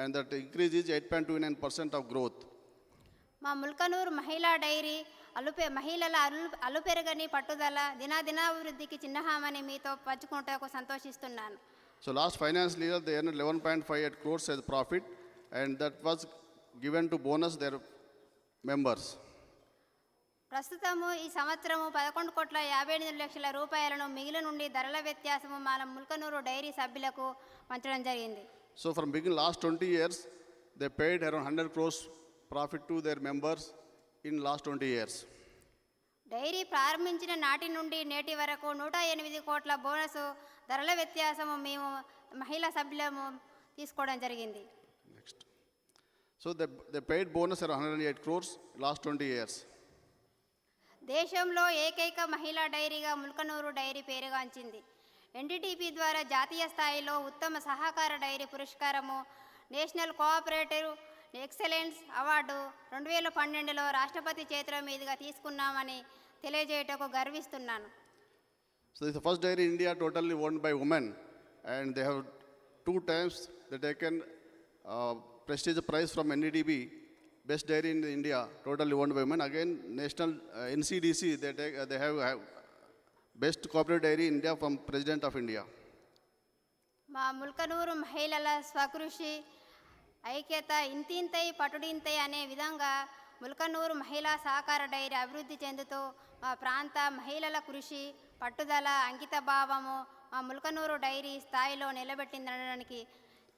and that increase is 8.29% of growth. మా ముల్కనూరు మహిళా dairy మహిళల అలుపెరగని పట్టుదల దినాభివృద్ధికి చిహ్నమని మీతో పంచుకుంటూ సంతోషిస్తున్నాను. So last financial year they earned 11.58 crores as profit and that was given to bonus their members. ప్రస్తుతము ఈ సంవత్సరము 11,58,00,000 రూపాయలను మిగిలి నుండి ధరల వ్యత్యాసము మన ముల్కనూరు డైరీ సభ్యులకు పంచడం జరిగింది. So from beginning last 20 years they paid around 100 crores profit to their members in last 20 years. Dairy ప్రారంభించిన నాటి నుండి నేటి వరకు 108 కోట్ల బోనస్ ధరల వ్యత్యాసము మేము మహిళా సభ్యులము తీసుకోవడం జరిగింది. Next. So they paid bonus around 108 crores last 20 years. దేశంలో ఏకైక మహిళా డైరీగా ముల్కనూరు డైరీ పేరుగాంచింది. ఎన్డీటీపీ ద్వారా జాతీయ స్థాయిలో ఉత్తమ సహకార డైరీ పురస్కారము, నేషనల్ కోఆపరేటివ్ ఎక్సలెన్స్ అవార్డు 2012లో రాష్ట్రపతి చేతుల మీదుగా తీసుకున్నామని తెలియజేయటకు గర్విస్తున్నాను. So this is the first dairy in India totally owned by women and they have 2 times they taken prestigious prize from NDDB, best dairy in India totally owned by women. Again national NCDC they have best cooperative dairy in India from President of India. మా ముల్కనూరు మహిళల స్వకృషి ఐక్యత ఇంతింతై పటుడింతై అనే విధంగా ముల్కనూరు మహిళా సహకార dairy అభివృద్ధి చెందుతూ మా ప్రాంత మహిళల కృషి పట్టుదల అంకిత భావము మా ముల్కనూరు డైరీ స్థాయిలో నిలబెట్టిందనడానికి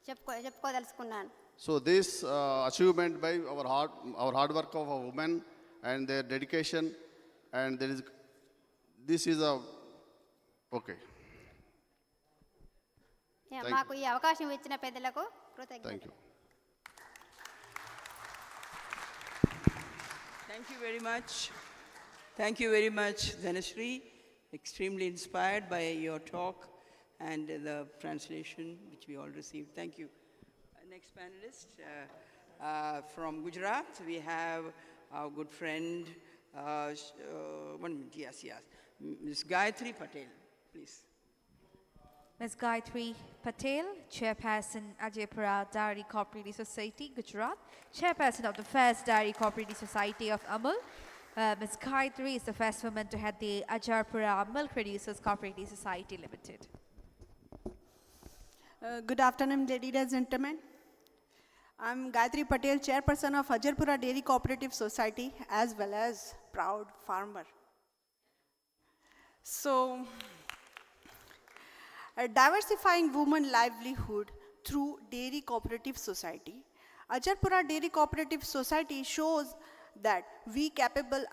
చెప్పుకోదలుచుకున్నాను. So this achievement by our hard work of our women and their dedication and this is a okay. మాకు ఈ అవకాశం ఇచ్చిన పెద్దలకు కృతజ్ఞతలు. Thank you. Thank you very much. Thank you very much, Dhanashree. Extremely inspired by your talk and the translation which we all received. Thank you. Next panelist from Gujarat, we have our good friend, Ms. Gayatri Patel, please. Ms. Gayatri Patel, Chairperson, Ajaypura Dairy Cooperative Society, Gujarat, Chairperson of the First Dairy Cooperative Society of Amul. Ms. Gayatri is the first woman to head the Ajaypura Milk Producers Cooperative Society Limited. Good afternoon, ladies and gentlemen. I'm Gayatri Patel, Chairperson of Ajaypura Dairy Cooperative Society, as well as proud farmer. So, diversifying women livelihood through Dairy Cooperative Society. Ajaypura Dairy Cooperative Society shows that we capable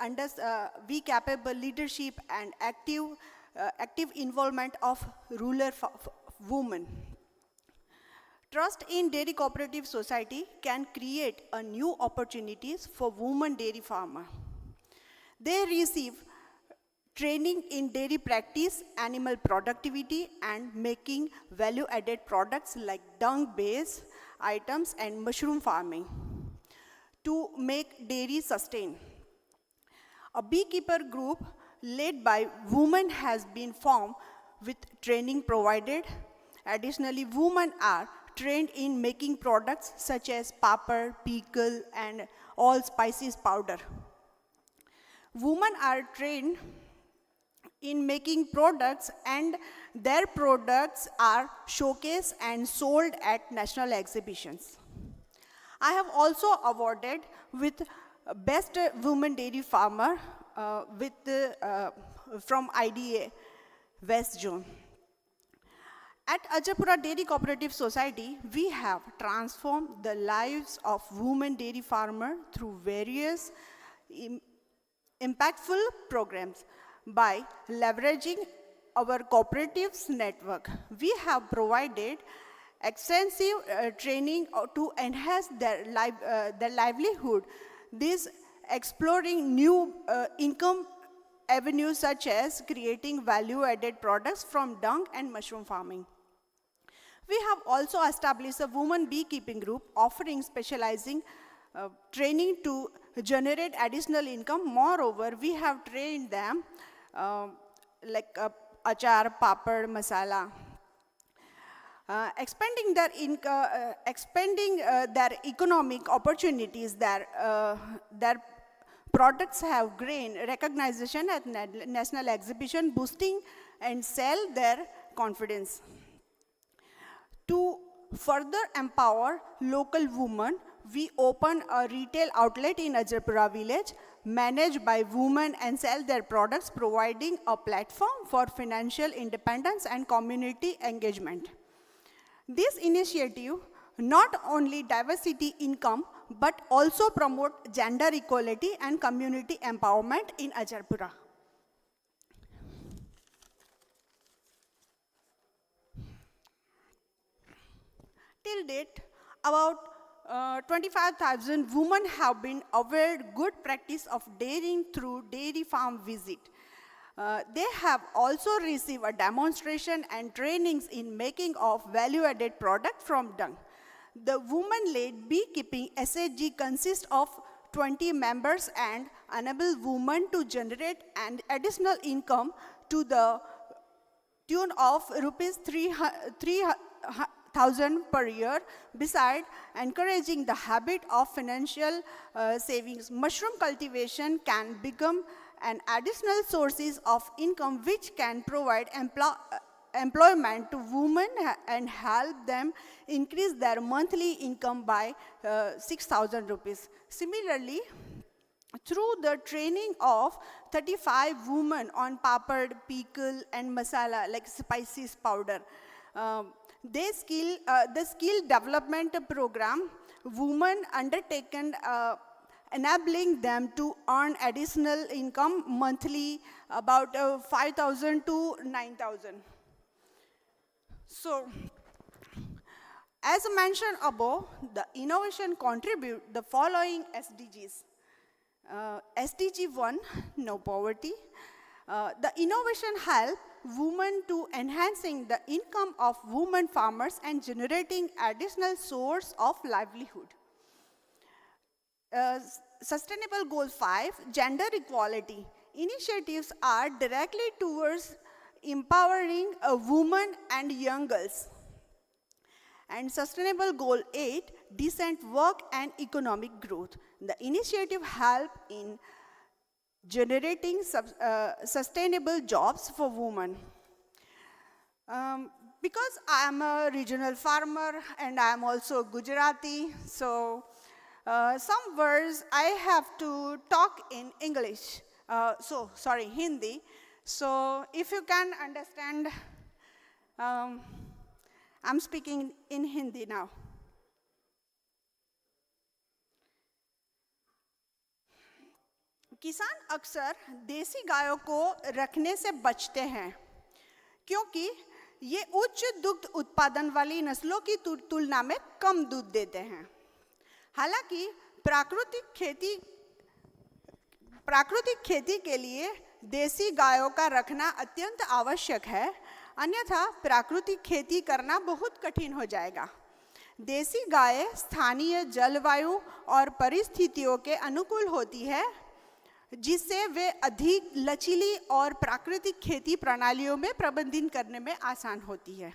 leadership and active involvement of rural women. Trust in Dairy Cooperative Society can create a new opportunities for women dairy farmer. They receive training in dairy practice, animal productivity, and making value-added products like dung-based items and mushroom farming to make dairy sustain. A beekeeper group led by women has been formed with training provided. Additionally, women are trained in making products such as papad, pickle, and all spices powder. Women are trained in making products and their products are showcased and sold at national exhibitions. I have also awarded with Best Women Dairy Farmer from IDA West Zone. At Ajaypura Dairy Cooperative Society, we have transformed the lives of women dairy farmers through various impactful programs. By leveraging our cooperatives network, we have provided extensive training to enhance their livelihood. This exploring new income avenues such as creating value-added products from dung and mushroom farming. We have also established a women beekeeping group offering specializing training to generate additional income. Moreover, we have trained them like achar, papad, masala. Expanding their economic opportunities, their products have gained recognition at national exhibition, boosting and sell their confidence. To further empower local women, we opened a retail outlet in Ajarpura village, managed by women and sell their products, providing a platform for financial independence and community engagement. This initiative not only diversity income, but also promote gender equality and community empowerment in Ajarpura. Till date, about 25,000 women have been awarded good practice of dairying through dairy farm visit. They have also received a demonstration and trainings in making of value-added product from dung. The women-led beekeeping SHG consists of 20 members and enable women to generate an additional income to the tune of rupees 3,000 per year, beside encouraging the habit of financial savings. Mushroom cultivation can become an additional sources of income which can provide employment to women and help them increase their monthly income by 6,000 rupees. Similarly, through the training of 35 women on papad, pickle and masala like spices powder, the skill development program women undertaken enabling them to earn additional income monthly about 5,000 to 9,000. So, as mentioned above, the innovation contribute the following SDGs. SDG 1, no poverty. The innovation help women to enhancing the income of women farmers and generating additional source of livelihood. Sustainable Goal 5, gender equality. Initiatives are directly towards empowering women and young girls. And Sustainable Goal 8, decent work and economic growth. The initiative help in generating sustainable jobs for women. Because I am a regional farmer and I am also Gujarati, so some words I have to talk in English. Hindi. So if you can understand, I'm speaking in Hindi now. किसान अक्सर देसी गायों को रखने से बचते हैं क्योंकि ये उच्च दुग्ध उत्पादन वाली नस्लों की तुलना में कम दूध देते हैं। हालांकि प्राकृतिक खेती के लिए देसी गायों का रखना अत्यंत आवश्यक है, अन्यथा प्राकृतिक खेती करना बहुत कठिन हो जाएगा। देसी गायें स्थानीय जलवायु और परिस्थितियों के अनुकूल होती है, जिससे वे अधिक लचीली और प्राकृतिक खेती प्रणालियों में प्रबंधन करने में आसान होती है।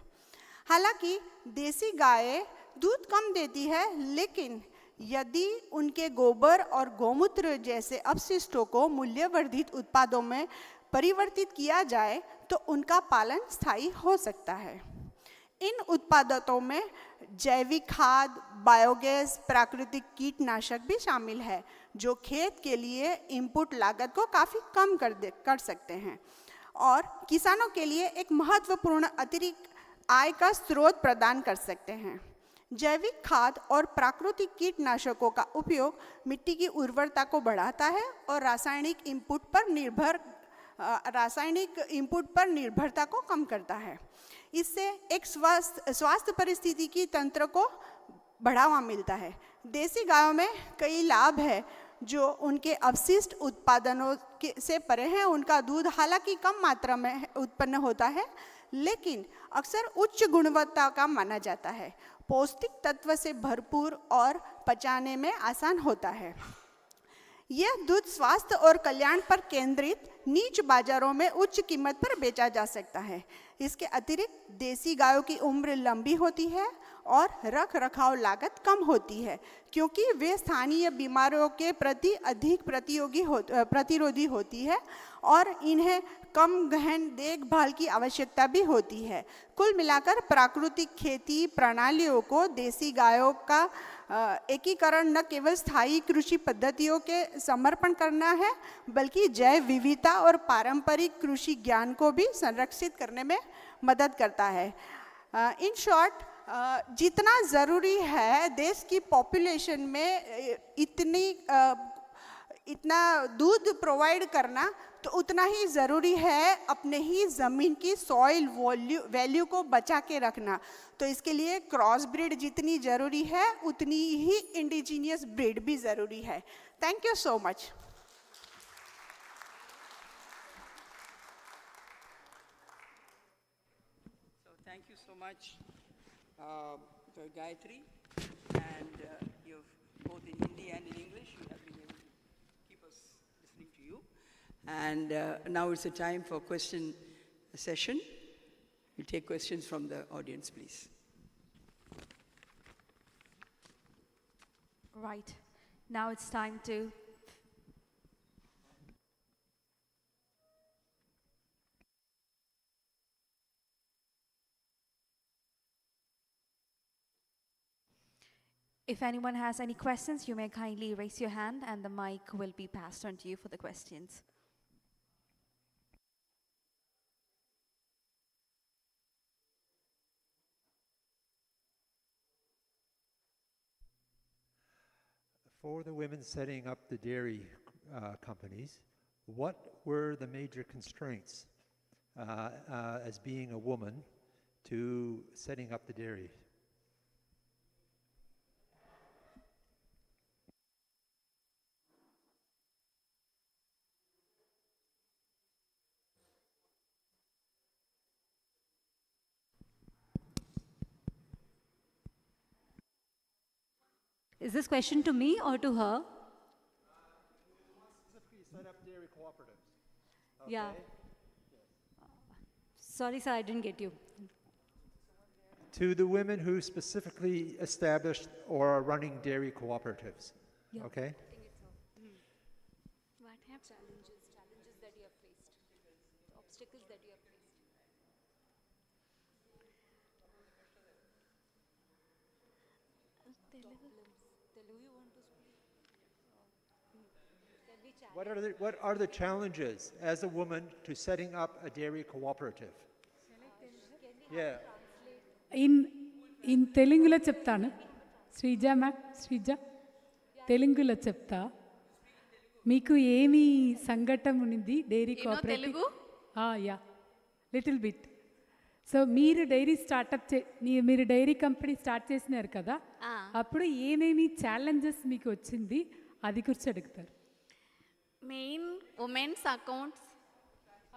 हालांकि देसी गायें दूध कम देती है, लेकिन यदि उनके गोबर और गौमूत्र जैसे अपशिष्टों को मूल्यवर्धित उत्पादों में परिवर्तित किया जाए तो उनका पालन स्थायी हो सकता है। इन उत्पादों में जैविक खाद, बायोगैस, प्राकृतिक कीटनाशक भी शामिल है, जो खेत के लिए इनपुट लागत को काफ़ी कम कर सकते हैं और किसानों के लिए एक महत्वपूर्ण अतिरिक्त आय का स्रोत प्रदान कर सकते हैं। जैविक खाद और प्राकृतिक कीटनाशकों का उपयोग मिट्टी की उर्वरता को बढ़ाता है और रासायनिक इनपुट पर निर्भरता को कम करता है। इससे एक स्वास्थ्य परिस्थिति की तंत्र को बढ़ावा मिलता है। देसी गायों में कई लाभ है। जो उनके अवशिष्ट उत्पादनों से परे हैं, उनका दूध हालांकि कम मात्रा में उत्पन्न होता है, लेकिन अक्सर उच्च गुणवत्ता का माना जाता है, पौष्टिक तत्व से भरपूर और पचाने में आसान होता है। यह दूध स्वास्थ्य और कल्याण पर केंद्रित नीच बाजारों में उच्च कीमत पर बेचा जा सकता है। इसके अतिरिक्त देसी गायों की उम्र लंबी होती है और रख रखाव लागत कम होती है, क्योंकि वे स्थानीय बीमारियों के प्रति अधिक प्रतिरोधी होती है और इन्हें कम गहन देखभाल की आवश्यकता भी होती है। कुल मिलाकर प्राकृतिक खेती प्रणालियों को देसी गायों का एकीकरण न केवल स्थायी कृषि पद्धतियों के समर्पण करना है, बल्कि जैव विविधता और पारंपरिक कृषि ज्ञान को भी संरक्षित करने में मदद करता है। इन शॉर्ट, जितना ज़रूरी है देश की पॉपुलेशन में इतना दूध प्रोवाइड करना, तो उतना ही ज़रूरी है अपने ही ज़मीन की सॉइल वैल्यू को बचा के रखना। तो इसके लिए क्रॉस ब्रीड जितनी ज़रूरी है, उतनी ही इंडिजीनियस ब्रीड भी ज़रूरी है। Thank you so much. Thank you so much, Gayatri, and you've both in Hindi and in English, you have been able to keep us listening to you. And now it's a time for question session. We'll take questions from the audience, please. Right. Now it's time to If anyone has any questions, you may kindly raise your hand and the mic will be passed on to you for the questions. For the women setting up the dairy companies, what were the major constraints as being a woman to setting up the dairy? Is this question to me or to her? Specifically set up dairy cooperatives. Okay. Yeah. Sorry, sir, I didn't get you. To the women who specifically established or are running dairy cooperatives. Yeah. Okay? What have challenges that you have faced? Obstacles that you have faced? What are the challenges as a woman to setting up a dairy cooperative? Yeah. In Telugulo చెప్తాను Sreeja ma'am Sreeja తెలుగులో చెప్తా మీకు ఏమి సంఘటన ఉంది dairy cooperative yeah little bit so మీరు dairy startup మీరు dairy company start చేసినారు కదా అప్పుడు ఏమేమి ఛాలెంజెస్ మీకు వచ్చింది అది గురించి అడుగుతారు main women's accounts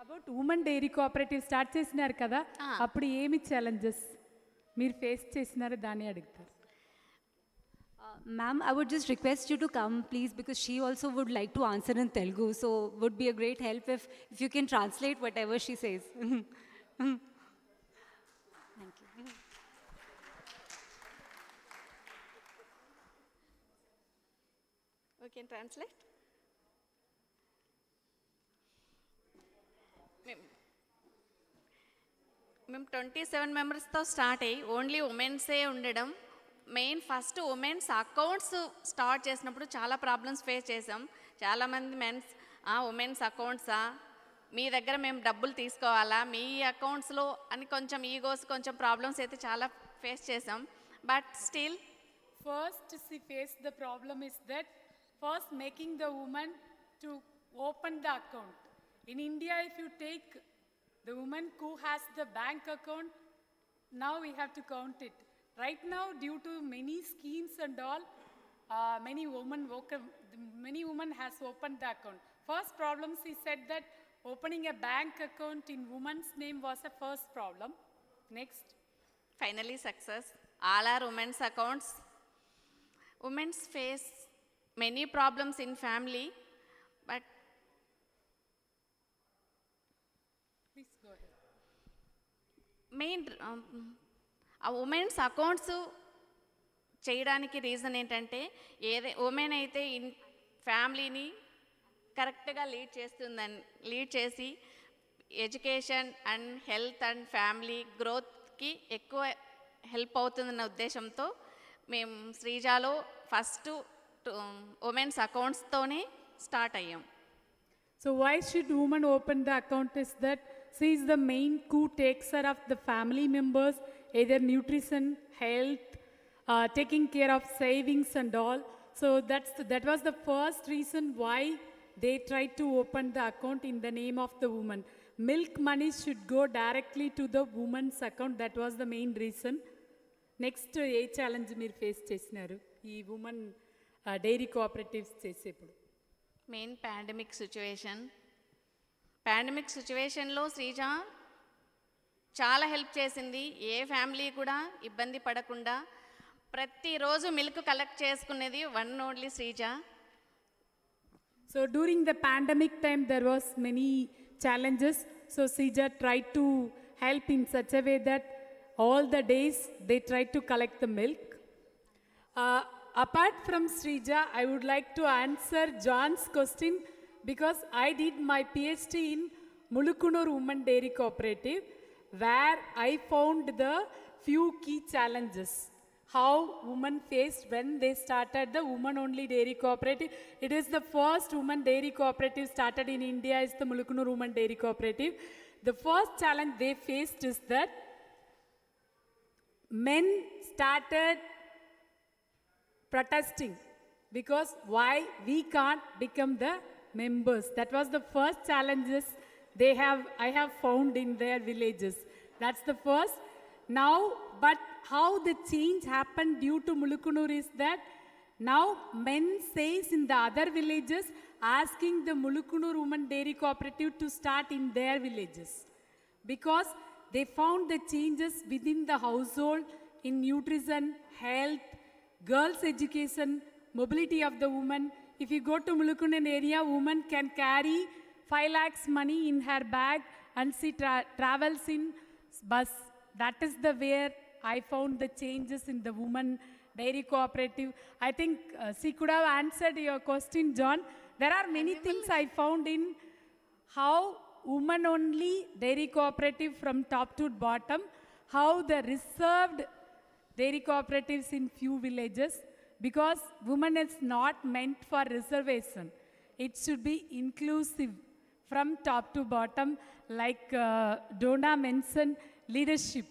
about women dairy cooperative start చేసినారు కదా అప్పుడు ఏమి ఛాలెంజెస్ మీరు ఫేస్ చేసినారో దాన్ని అడుగుతారు Ma'am, I would just request you to come, please, because she also would like to answer in Telugu. So, would be a great help if you can translate whatever she says. Thank you. We can translate. మేము 27 మెంబర్స్తో start అయ్యి only ఉమెన్సే ఉండడం. Main first women's accounts start చేసినప్పుడు చాలా problems face చేసాం. చాలామంది women's అకౌంట్సా, మీ దగ్గర మేము డబ్బులు తీసుకోవాలా, మీ అకౌంట్స్లో అని కొంచెం ఈగోస్, కొంచెం ప్రాబ్లమ్స్ అయితే చాలా ఫేస్ చేసాం. But still first she faced the problem is that first making the woman to open the account. In India, if you take the woman who has the bank account, now we have to count it. Right now, due to many schemes and all, many women has opened the account. First problem, she said that opening a bank account in woman's name was a first problem. Next. Finally, success. All are women's accounts. Women face many problems in family, but Please go ahead. Main ఆ women's accounts చేయడానికి reason ఏంటంటే women అయితే ఫ్యామిలీని కరెక్ట్గా lead చేసి education and health and family గ్రోత్కి ఎక్కువ help అవుతుందన్న ఉద్దేశంతో మేము శ్రీజాలో ఫస్ట్ ఉమెన్స్ అకౌంట్స్తోనే స్టార్ట్ అయ్యాం. So why should women open the account is that she is the main caretaker of the family members, either nutrition, health, taking care of savings and all. So that was the first reason why they tried to open the account in the name of the woman. Milk money should go directly to the woman's account. That was the main reason. Next, A challenge మీరు face చేసినారు ఈ women dairy cooperatives చేసేప్పుడు? Main pandemic సిచ్యువేషన్లో శ్రీజ చాలా help చేసింది. ఏ family కూడా ఇబ్బంది పడకుండా ప్రతిరోజు మిల్క్ కలెక్ట్ చేసుకునేది one only Sreeja. So during the pandemic time there was many challenges. So Shreeja tried to help in such a way that all the days they tried to collect the milk. Apart from Shreeja, I would like to answer John's question because I did my PhD in Mulukunur Women Dairy Cooperative, where I found the few key challenges. How women faced when they started the women-only dairy cooperative. It is the first women dairy cooperative started in India is the Mulukunur Women Dairy Cooperative. The first challenge they faced is that men started protesting because why we can't become the members. That was the first challenges I have found in their villages. That's the first. Now, but how the change happened due to Mulukunur is that now men says in the other villages asking the Mulukunur Women Dairy Cooperative to start in their villages because they found the changes within the household in nutrition, health, girls' education, mobility of the woman. If you go to Mulukunur area, woman can carry 5 lakhs money in her bag and she travels in bus. That is the where I found the changes in the woman dairy cooperative. I think she could have answered your question, John. There are many things I found in how woman only dairy cooperative from top to bottom, how the reserved dairy cooperatives in few villages, because women is not meant for reservation. It should be inclusive from top to bottom, like Donna mentioned, leadership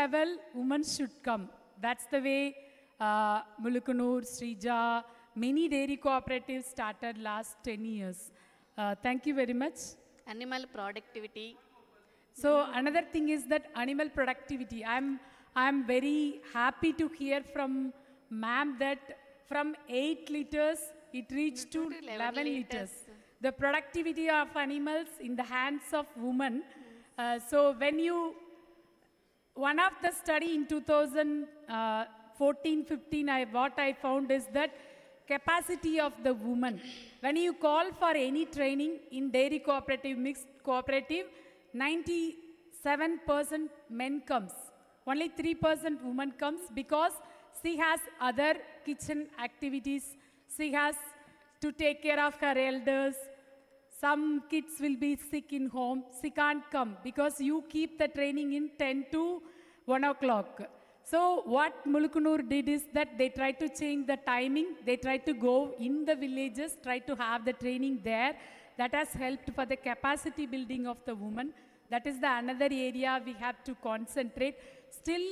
level, women should come. That's the way Mulukunur, Shreeja, many dairy cooperatives started last 10 years. Thank you very much. Animal productivity. So another thing is that animal productivity. I'm very happy to hear from ma'am that from 8 liters it reached to 11 liters. The productivity of animals in the hands of women. So when one of the study in 2014-15, what I found is that capacity of the woman. When you call for any training in dairy cooperative, mixed cooperative, 97% men comes. Only 3% woman comes because she has other kitchen activities. She has to take care of her elders. Some kids will be sick in home. She can't come because you keep the training in 10 to 1 o'clock. So what Mulukunur did is that they tried to change the timing. They tried to go in the villages, try to have the training there. That has helped for the capacity building of the woman. That is the another area we have to concentrate. Still,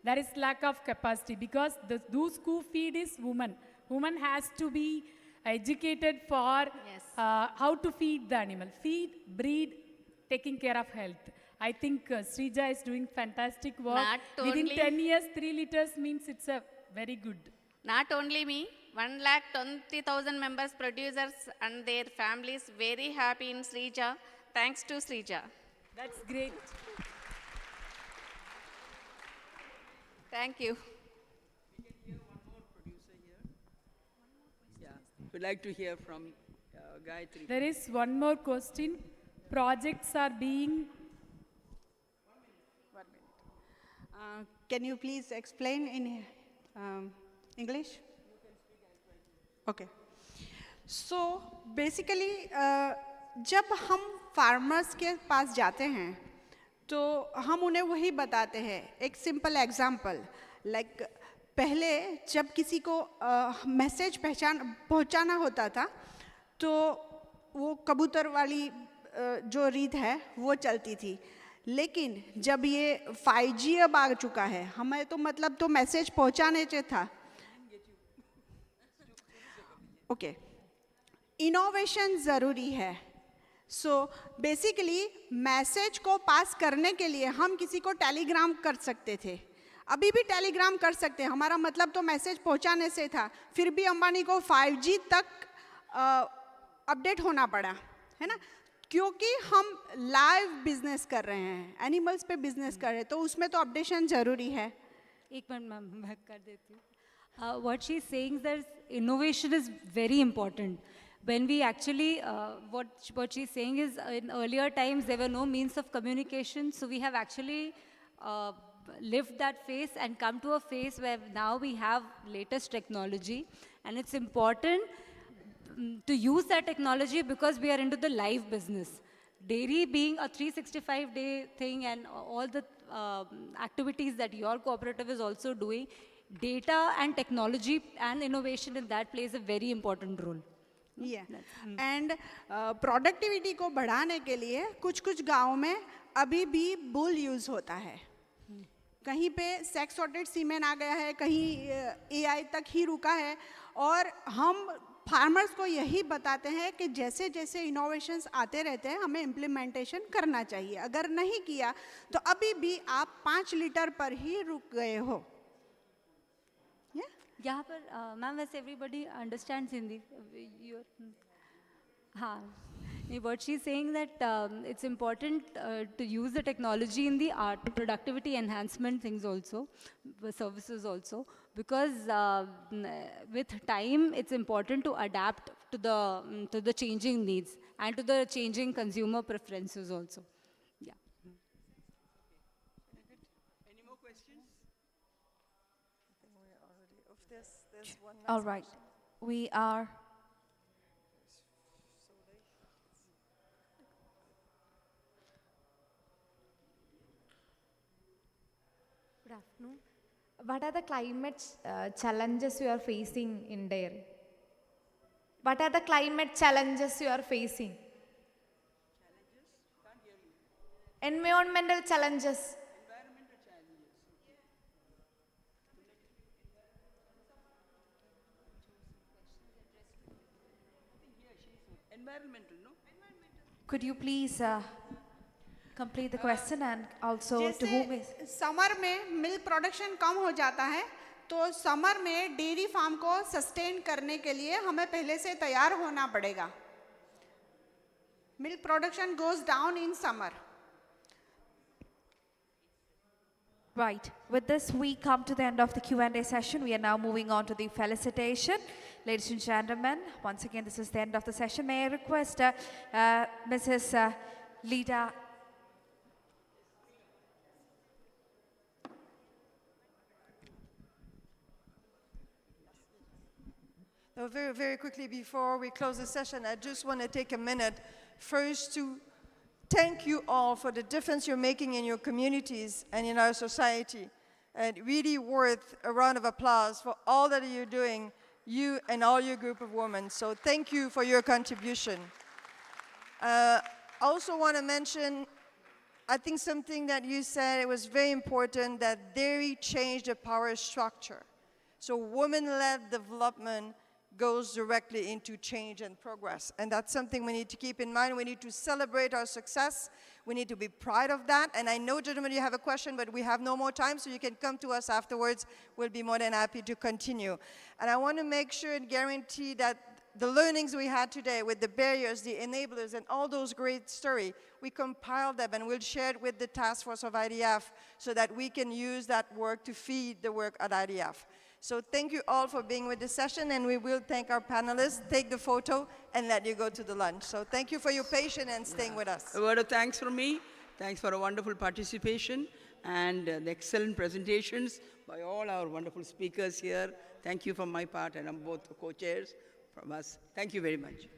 there is lack of capacity because those who feed is woman. Woman has to be educated for how to feed the animal. Feed, breed, taking care of health. I think Shreeja is doing fantastic work. Within 10 years, 3 liters means it's a very good. Not only me, 1,20,000 members, producers and their families very happy in Shreeja. Thanks to Shreeja. That's great. Thank you. Yeah, we'd like to hear from Gayatri. There is one more question. Projects are being... Can you please explain in English? Okay. So basically, जब हम farmers के पास जाते हैं, तो हम उन्हें वही बताते हैं. एक simple example, like पहले जब किसी को मैसेज पहुंचाना होता था, तो वो कबूतर वाली जो रीत है वो चलती थी. लेकिन जब ये 5G अब आ चुका है, हमें तो मतलब तो मैसेज पहुंचाने चाहिए था. ओके, इनोवेशन ज़रूरी है. सो बेसिकली मैसेज को पास करने के लिए हम किसी को टेलीग्राम कर सकते थे. अभी भी टेलीग्राम कर सकते हैं, हमारा मतलब तो मैसेज पहुंचाने से था. फिर भी अंबानी को 5G तक अपडेट होना पड़ा, है ना, क्योंकि हम लाइव बिजनेस कर रहे हैं, एनिमल्स पे बिजनेस कर रहे हैं, तो उसमें तो अपडेशन ज़रूरी है. एक मिनट मैं कर देती हूँ. What she's saying is that innovation is very important. When we actually, what she's saying is in earlier times there were no means of communication, so we have actually lived that phase and come to a phase where now we have latest technology, and it's important to use that technology because we are into the live business. Dairy being a 365-day thing and all the activities that your cooperative is also doing, data and technology and innovation in that plays a very important role. Yeah. And productivity को बढ़ाने के लिए कुछ गाँव में अभी भी bull use होता है. कहीं पे sex sorted semen आ गया है, कहीं AI तक ही रुका है, और हम फार्मर्स को यही बताते हैं कि जैसे जैसे इनोवेशंस आते रहते हैं हमें इम्प्लीमेंटेशन करना चाहिए. अगर नहीं किया तो अभी भी आप 5 लीटर पर ही रुक गए हो. यहाँ पर मैम वैसे everybody understands Hindi. हाँ, what she's saying that it's important to use the technology in the art productivity enhancement things also, services also, because with time it's important to adapt to the changing needs and to the changing consumer preferences also. Yeah. Any more questions? All right. We are... Good afternoon. What are the climate challenges you are facing in dairy? What are the climate challenges you are facing? Environmental challenges. Environmental, no? Could you please complete the question and also to whom is... summer में milk production कम हो जाता है, तो summer में dairy farm को sustain करने के लिए हमें पहले से तैयार होना पड़ेगा. Milk production goes down in summer. Right. With this, we come to the end of the Q&A session. We are now moving on to the felicitation. Ladies and gentlemen, once again, this is the end of the session. May I request Mrs. Lida. Very, very quickly before we close the session, I just want to take a minute first to thank you all for the difference you're making in your communities and in our society. And really worth a round of applause for all that you're doing, you and all your group of women. So thank you for your contribution. I also want to mention, I think something that you said, it was very important that dairy changed the power structure. So women-led development goes directly into change and progress. And that's something we need to keep in mind. We need to celebrate our success. We need to be proud of that. And I know, gentlemen, you have a question, but we have no more time, so you can come to us afterwards. We'll be more than happy to continue. And I want to make sure and guarantee that the learnings we had today with the barriers, the enablers, and all those great stories, we compiled them and we'll share it with the task force of IDF so that we can use that work to feed the work at IDF. So thank you all for being with this session, and we will thank our panelists, take the photo, and let you go to the lunch. So thank you for your patience and staying with us. A word of thanks from me. Thanks for a wonderful participation and the excellent presentations by all our wonderful speakers here. Thank you from my part, and I'm both co-chairs from us. Thank you very much.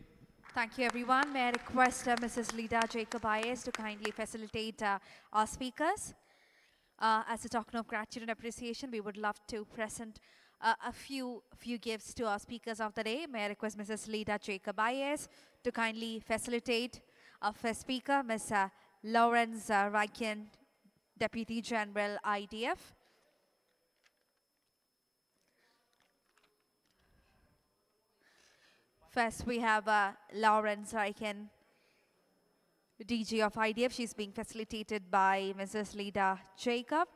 Thank you, everyone. May I request Mrs. Lida Jacob-Ayers to kindly facilitate our speakers. As a token of gratitude and appreciation, we would love to present a few gifts to our speakers of the day. May I request Mrs. Lida Jacob-Ayers to kindly facilitate our first speaker, Ms. Lawrence Raikin, Deputy General, IDF. First, we have Lawrence Raikin, DG of IDF. She's being facilitated by Mrs. Lida Jacob.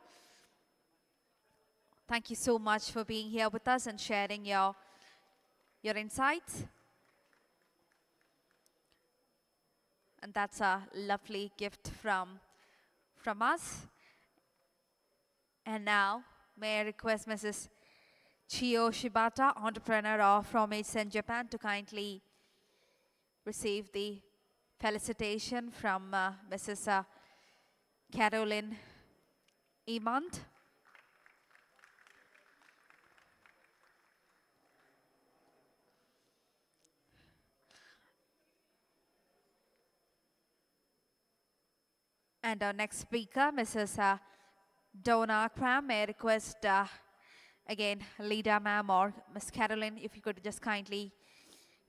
Thank you so much for being here with us and sharing your insights. And that's a lovely gift from us. And now, may I request Mrs. Chiyo Shibata, entrepreneur from Eisen, Japan, to kindly receive the felicitation from Mrs. Caroline Emont. And our next speaker, Mrs. Donna Cram. May I request again, Lida ma'am or Ms. Caroline, if you could just kindly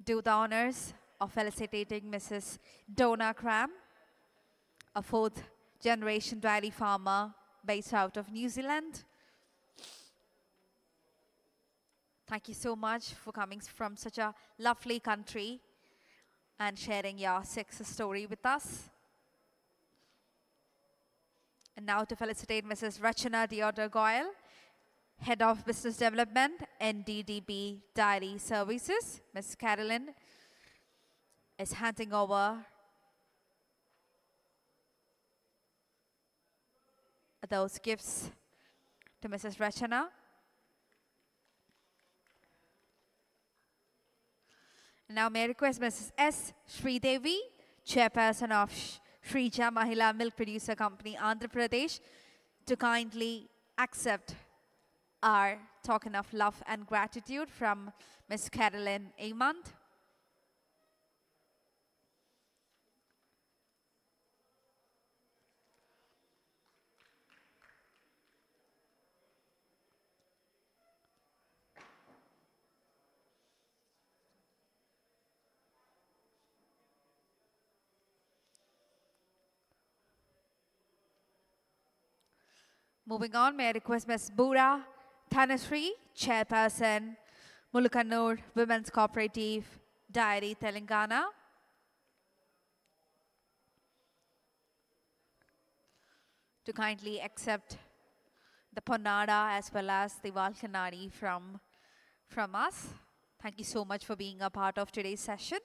do the honors of felicitating Mrs. Donna Cram, a fourth-generation dairy farmer based out of New Zealand. Thank you so much for coming from such a lovely country and sharing your success story with us. And now to felicitate Mrs. Rachana Deodar Goyal, Head of Business Development, NDDB Dairy Services. Ms. Carolyn is handing over those gifts to Mrs. Rachana. Now may I request Mrs. S. Sridevi, Chairperson of Shreeja Mahila Milk Producer Company, Andhra Pradesh, to kindly accept our token of love and gratitude from Ms. Caroline Amond. Moving on, may I request Ms. Bura Thanasri, Chairperson, Mulukanur Women's Cooperative, Dairy, Telangana, to kindly accept the Ponada as well as the Valkanari from us. Thank you so much for being a part of today's session.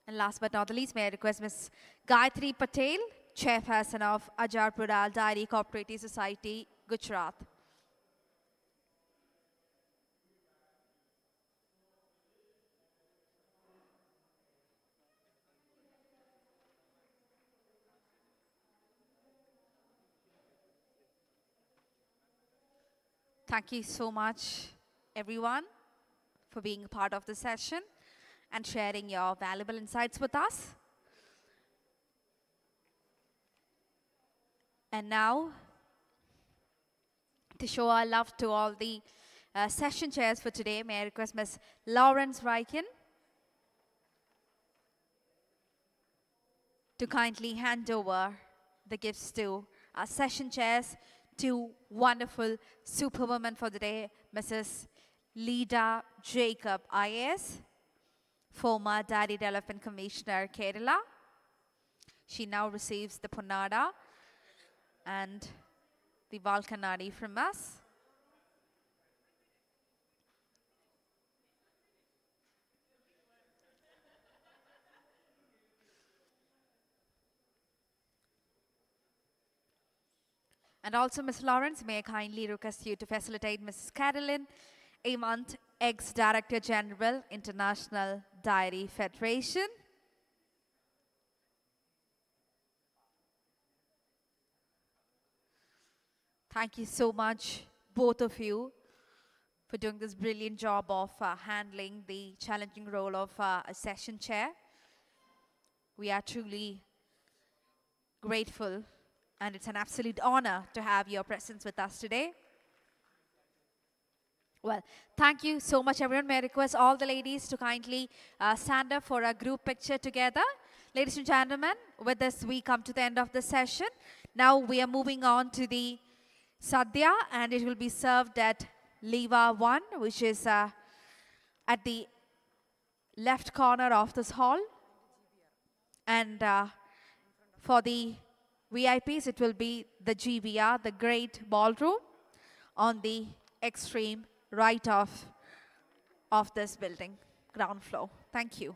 And last but not the least, may I request Ms. Gayatri Patel, Chairperson of Ajarpura Dairy Cooperative Society, Gujarat. Thank you so much, everyone, for being a part of the session and sharing your valuable insights with us. And now, to show our love to all the session chairs for today, may I request Ms. Lawrence Raikin to kindly hand over the gifts to our session chairs two wonderful superwomen for the day, Mrs. Lida Jacob, IAS, former Dairy Development Commissioner, Kerala. She now receives the Ponnada and the Valkanadi from us. And also, Ms. Lawrence, may I kindly request you to facilitate Mrs. Carolyn Amont, ex-Director General, International Dairy Federation. Thank you so much, both of you, for doing this brilliant job of handling the challenging role of a session chair. We are truly grateful, and it's an absolute honor to have your presence with us today. Well, thank you so much, everyone. May I request all the ladies to kindly stand up for a group picture together. Ladies and gentlemen, with this, we come to the end of the session. Now we are moving on to the Sadhya, and it will be served at Leva 1, which is at the left corner of this hall. And for the VIPs, it will be the GBR, the Great Ballroom, on the extreme right of this building, ground floor. Thank you.